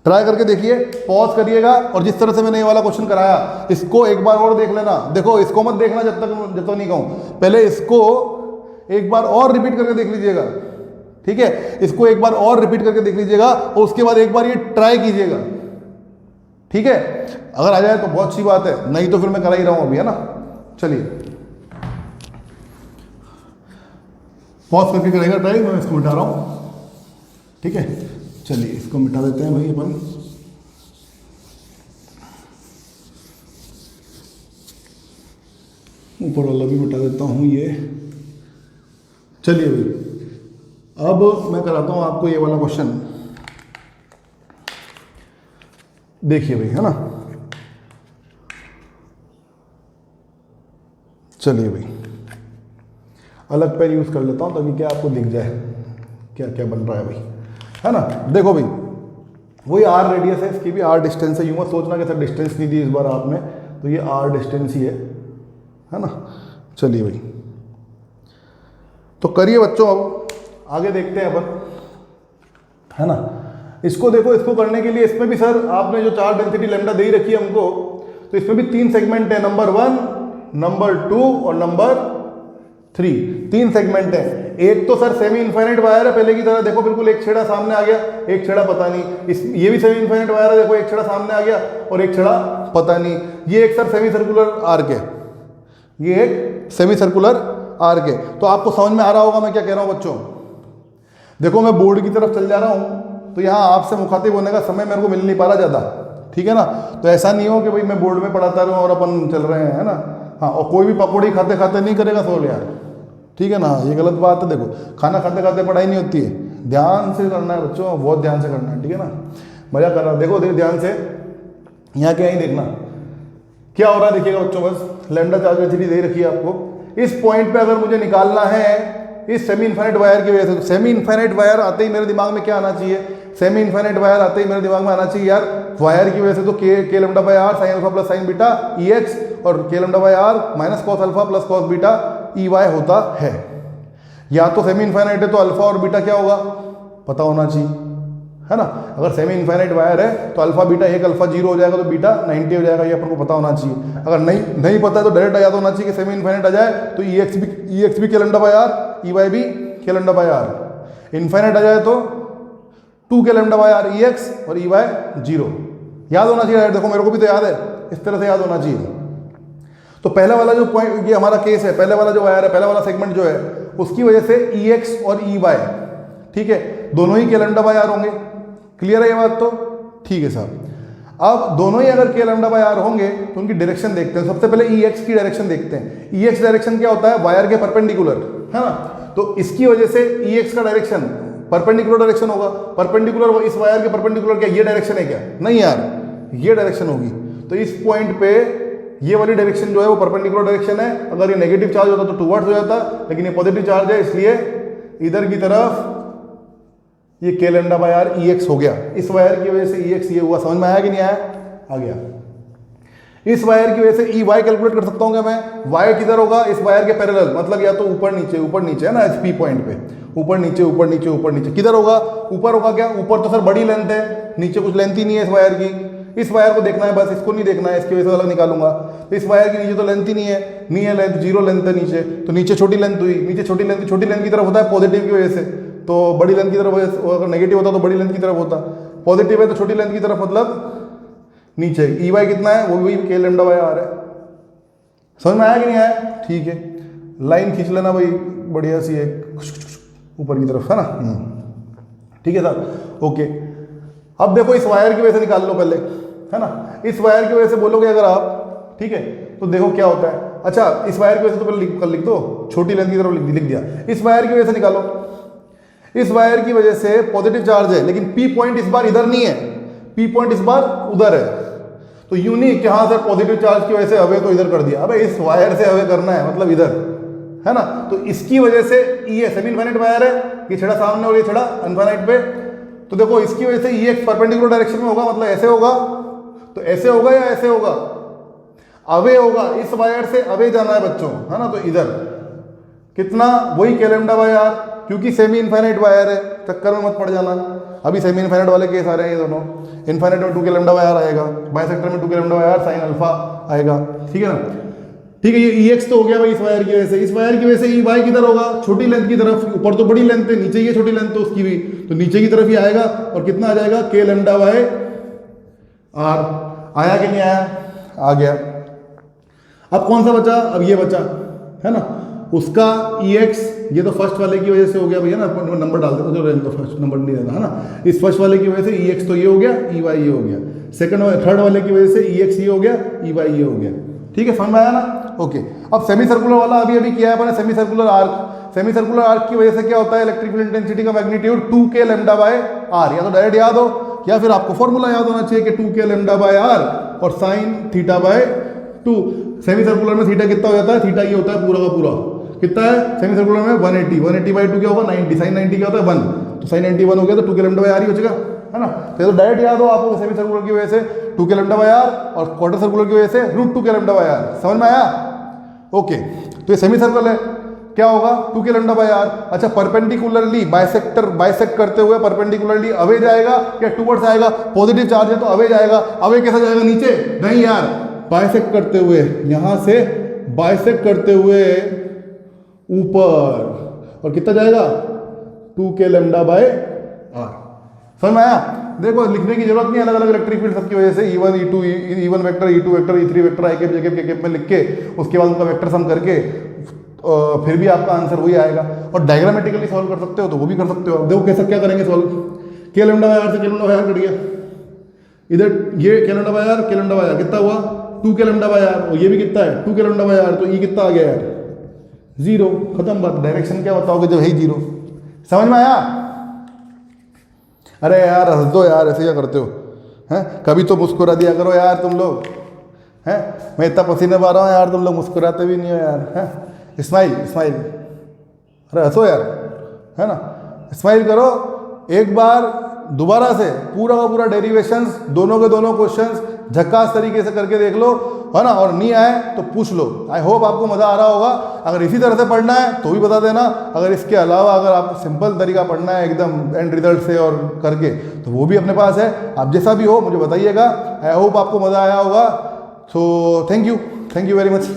ट्राई करके देखिए, पॉज करिएगा और जिस तरह से मैंने ये वाला क्वेश्चन कराया इसको एक बार और देख लेना। देखो इसको मत देखना जब तक नहीं कहूं, पहले इसको एक बार और रिपीट करके देख लीजिएगा, ठीक है। इसको एक बार और रिपीट करके देख लीजिएगा और उसके बाद एक बार ये ट्राई कीजिएगा, ठीक है। अगर आ जाए तो बहुत अच्छी बात है, नहीं तो फिर मैं करा ही रहा हूं अभी, है ना। चलिए पॉज करके करेगा ट्राई, मैं इसको मिटा रहा हूं, ठीक है। चलिए इसको मिटा देते हैं भाई अपन। ऊपर वाला भी मिटा देता हूं ये। चलिए भाई अब मैं कराता हूं आपको ये वाला क्वेश्चन, देखिए भाई, है ना। चलिए भाई अलग पेन यूज कर लेता हूं ताकि क्या आपको दिख जाए क्या क्या बन रहा है भाई, है ना। देखो भाई वही आर रेडियस है, इसकी भी आर डिस्टेंस है। यूं मत सोचना कि सर डिस्टेंस नहीं दी इस बार आपने, तो ये आर डिस्टेंस ही है ना। चलिए भाई तो करिए बच्चों, अब आगे देखते हैं अपन, है ना। इसको देखो, इसको करने के लिए इसमें भी सर आपने जो चार्ज डेंसिटी लैम्डा दे ही रखी है हमको, तो इसमें भी 3 सेगमेंट है, नंबर 1, नंबर 2 और नंबर 3, 3 सेगमेंट है। एक तो सर सेमी इनफाइनाइट वायर है पहले की तरह, देखो बिल्कुल एक छेड़ा सामने आ गया, एक छेड़ा पता नहीं। ये भी सेमी इनफाइनाइट वायर है, देखो एक छेड़ा सामने आ गया और एक छेड़ा पता नहीं। ये एक सर सेमी सर्कुलर आर्क है, ये एक सेमी सर्कुलर आर्क है। तो आपको समझ में आ रहा होगा मैं क्या कह रहा हूं बच्चों। देखो मैं बोर्ड की तरफ चल जा रहा हूं, तो यहाँ आपसे मुखातिब होने का समय मेरे को मिल नहीं पा रहा ज़्यादा, ठीक है ना। तो ऐसा नहीं हो कि भाई मैं बोर्ड में पढ़ाता रहूँ और अपन चल रहे हैं, है ना। हाँ, और कोई भी पकौड़ी खाते खाते नहीं करेगा सोल यार, ठीक है ना, ये गलत बात है। देखो खाना खाते खाते पढ़ाई नहीं होती है, ध्यान से करना है बच्चों, बहुत ध्यान से करना है, ठीक है ना। मजा कर रहा, देखो ध्यान से, यहाँ क्या ही देखना क्या हो रहा है, देखिएगा बच्चों। बस लैम्डा चार्ज डेंसिटी दे रखी है आपको। इस पॉइंट पे अगर मुझे निकालना है इस सेमी इनफाइनाइट वायर की वजह से, तो सेमी इनफाइनाइट वायर आते ही मेरे दिमाग में क्या आना चाहिए, सेमी इनफाइनाइट वायर आते ही मेरे दिमाग में आना चाहिए यार वायर की वजह से तो k lambda by are sine alpha plus sine beta E x, और k lambda by are minus cos alpha plus cos beta E y होता है। या तो सेमी इनफाइनाइट है तो अल्फा और बीटा क्या होगा पता होना चाहिए, है ना। अगर सेमी इनफाइनाइट वायर है तो अल्फा बीटा, एक अल्फा 0 हो जाएगा तो बीटा 90 हो जाएगा, ये अपन को पता होना चाहिए। अगर नहीं पता है तो डायरेक्ट याद होना चाहिए कि सेमी इनफाइनाइट आ जाए तो ई एक्स भी k lambda by are, E Y भी k lambda by r. Infinite आ जाए तो 2 k lambda by are E x और ई वाई 0 याद होना चाहिए। देखो मेरे को भी तो याद है, इस तरह से याद होना चाहिए। तो पहला वाला जो पॉइंट, ये हमारा केस है, पहले वाला जो वायर है, पहला वाला सेगमेंट जो है, उसकी वजह से ई एक्स और ई वाई, ठीक है, दोनों ही के लैम्डा बाय आर होंगे। क्लियर है ये बात तो, ठीक है साहब। अब दोनों ही अगर के लैम्डा बाय आर होंगे तो उनकी डायरेक्शन देखते हैं। सबसे पहले ई एक्स की डायरेक्शन देखते हैं। ई एक्स डायरेक्शन क्या होता है, वायर के परपेंडिकुलर, है ना। तो इसकी वजह से ई एक्स का डायरेक्शन परपेंडिकुलर डायरेक्शन होगा। परपेंडिकुलर इस वायर के परपेंडिकुलर क्या ये डायरेक्शन है क्या, नहीं यार, ये डायरेक्शन होगी। तो इस पॉइंट पे ये वाली डायरेक्शन जो है वो परपेंडिकुलर डायरेक्शन है। अगर ये नेगेटिव चार्ज होता तो टूवर्ड्स हो जाता, लेकिन ये पॉजिटिव चार्ज है इसलिए इधर की तरफ ये के lambda by are E x हो गया। इस वायर की वजह से ई एक्स ये हुआ, समझ में आया कि नहीं आया, आ गया। इस वायर की वजह से ई वाई कैलकुलेट कर सकता हूँ क्या मैं, वाई किधर होगा, इस वायर के पैरेलल, मतलब या तो ऊपर नीचे है ना, इस पी पॉइंट पे ऊपर नीचे किधर होगा, ऊपर होगा क्या, ऊपर तो सर बड़ी लेंथ है, नीचे कुछ लेंथ ही नहीं है इस वायर की। इस वायर को देखना है बस, इसको नहीं देखना है, इसकी वजह से अलग निकालूंगा। तो इस वायर की नीचे तो लेंथ ही नहीं है लेंथ, 0 लेंथ है नीचे, तो नीचे छोटी लेंथ हुई, नीचे छोटी लेंथ की तरफ होता है पॉजिटिव की वजह से, तो बड़ी लेंथ की तरफ, अगर नेगेटिव होता तो बड़ी लेंथ की तरफ होता, पॉजिटिव है तो छोटी लेंथ की तरफ, मतलब नीचे। ई वाई कितना है, वो भी के लैम्डा बाय आर है। समझ में आया कि नहीं आया, ठीक है। लाइन खींच लेना भाई बढ़िया सी एक ऊपर की तरफ, है ना, ठीक है सर, ओके। अब देखो इस वायर की वजह से निकाल लो पहले, है ना। इस वायर की वजह से बोलोगे अगर आप, ठीक है, तो देखो क्या होता है। अच्छा, इस वायर की वजह से तो पहले लिख दो, छोटी लेंथ की तरफ लिख दिया। इस वायर की वजह से निकालो, इस वायर की वजह से पॉजिटिव चार्ज है, लेकिन पी पॉइंट इस बार इधर नहीं है, पी पॉइंट इस बार उधर है। तो यूं नहीं कि हाँ सर पॉजिटिव चार्ज की वजह से अवे तो इधर कर दिया, अबे इस वायर से अवे करना है, मतलब इधर, है ना। तो इसकी वजह से ये सेमी इनफाइनाइट वायर है, ये छड़ा सामने और ये छड़ा इनफाइनाइट पे। तो देखो इसकी वजह से ये परपेंडिकुलर डायरेक्शन में होगा, मतलब ऐसे होगा, तो ऐसे होगा या ऐसे होगा, अवे होगा, इस वायर से अवे जाना है बच्चों, है ना। तो इधर कितना, वही के लैम्डा बाय आर, क्योंकि सेमी इनफाइनाइट वायर है, चक्कर में मत पड़ जाना। अभी सेमी इनफाइनाइट वाले केस आ रहे हैं ये दोनों। इनफाइनाइट में 2 के लैम्डा बाय आर आएगा, बाइसेक्टर में 2 k lambda by are sine alpha आएगा, ठीक है ना। ठीक है, ये ई एक्स तो हो गया भाई इस वायर की वजह से। इस वायर की वजह से ई वाई किधर होगा, छोटी लेंथ की तरफ, ऊपर तो बड़ी लेंथ है, नीचे ये छोटी लेंथ तो उसकी भी, तो नीचे की तरफ ही आएगा। और कितना आ जाएगा, के लैम्डा बाय आर। आया कि नहीं आया, आ गया। अब कौन सा बचा, अब ये बचा, है ना, उसका ई एक्स, ये तो फर्स्ट वाले की वजह से हो गया भैया ना, नंबर डाल देता जो तो फर्स्ट नंबर नहीं देना, है ना। इस फर्स्ट वाले की वजह से ई एक्स तो ये हो गया, ई वाई ये हो गया। थर्ड वाले की वजह से ई एक्स ये हो गया, ई वाई ये हो गया, ठीक है, समझ में आया ना, ओके। अब सेमी सर्कुलर वाला अभी किया है अपने, semi circular arc. Semi circular arc की वजह से क्या होता है, इलेक्ट्रिक फील्ड इंटेंसिटी का magnitude 2 k lambda by are, या तो डायरेक्ट याद हो या फिर आपको फॉर्मूला याद होना चाहिए कि 2 के लैम्डा बाय आर और sign theta by 2। Semi circular में थीटा कितना हो जाता है, थीटा ये होता है पूरा का पूरा, कितना है सेमी सर्कुलर में 180 बाय 2 क्या होगा 90, साइन 90 क्या होता है 1, तो साइन 90 1 हो गया, तो 2 के लैम्डा बाय आर ही हो जाएगा, है ना। तो डायरेक्ट याद हो आपको, सेमी सर्कुलर की वजह से 2 के लैम्डा बाय आर और क्वार्टर सर्कुलर की वजह से √2 के लैम्डा बाय आर। समझ में आया, ओके। तो ये सेमी सर्कल है, क्या होगा 2 के लैम्डा बाय आर। अच्छा, परपेंडिकुलरली बाइसेक्ट करते हुए परपेंडिकुलरली अवे जाएगा या टूवर्ड्स आएगा, पॉजिटिव चार्ज है तो अवे जाएगा। अवे कैसा जाएगा, नीचे नहीं यार, बाइसेक्ट करते हुए, यहां से बाइसेक्ट करते हुए ऊपर, और कितना जाएगा 2k लैम्डा बाय आर। समझ में आया? देखो लिखने की जरूरत नहीं, अलग अलग इलेक्ट्रिक फील्ड सबकी वजह से E1 E2 E1 vector E2 vector E3 vector i cap j cap k cap में लिख के उसके बाद उनका वेक्टर सम करके फिर भी आपका आंसर वही आएगा। और डायग्रामेटिकली सॉल्व कर सकते हो तो वो भी कर सकते हो। देखो कैसे क्या करेंगे सॉल्व, के लैम्डा बाय आर से के लैम्डा बाय आर कट गया, इधर ये के लैम्डा बाय आर के लैम्डा बाय आर कितना हुआ 2k लैम्डा बाय आर, और ये भी कितना है 2k लैम्डा बाय आर, तो ये कितना आ गया यार 0। खत्म बात। डायरेक्शन क्या बताओगे जब है 0। समझ में आया? अरे यार हंस दो यार, ऐसे क्या करते हो हैं? कभी तो मुस्कुरा दिया करो यार तुम लोग हैं। मैं इतना पसीने पा रहा हूँ यार, तुम लोग मुस्कुराते भी नहीं हो यार हैं। स्माइल स्माइल, अरे हंसो यार, है ना, स्माइल करो। एक बार दोबारा से पूरा का पूरा डेरिवेशंस दोनों के दोनों क्वेश्चंस झक्कास तरीके से करके देख लो, है ना, और नहीं आए तो पूछ लो। आई होप आपको मज़ा आ रहा होगा। अगर इसी तरह से पढ़ना है तो भी बता देना, अगर इसके अलावा अगर आपको सिंपल तरीका पढ़ना है एकदम एंड रिजल्ट से और करके तो वो भी अपने पास है। आप जैसा भी हो मुझे बताइएगा। आई होप आपको मज़ा आया होगा। So thank you very much.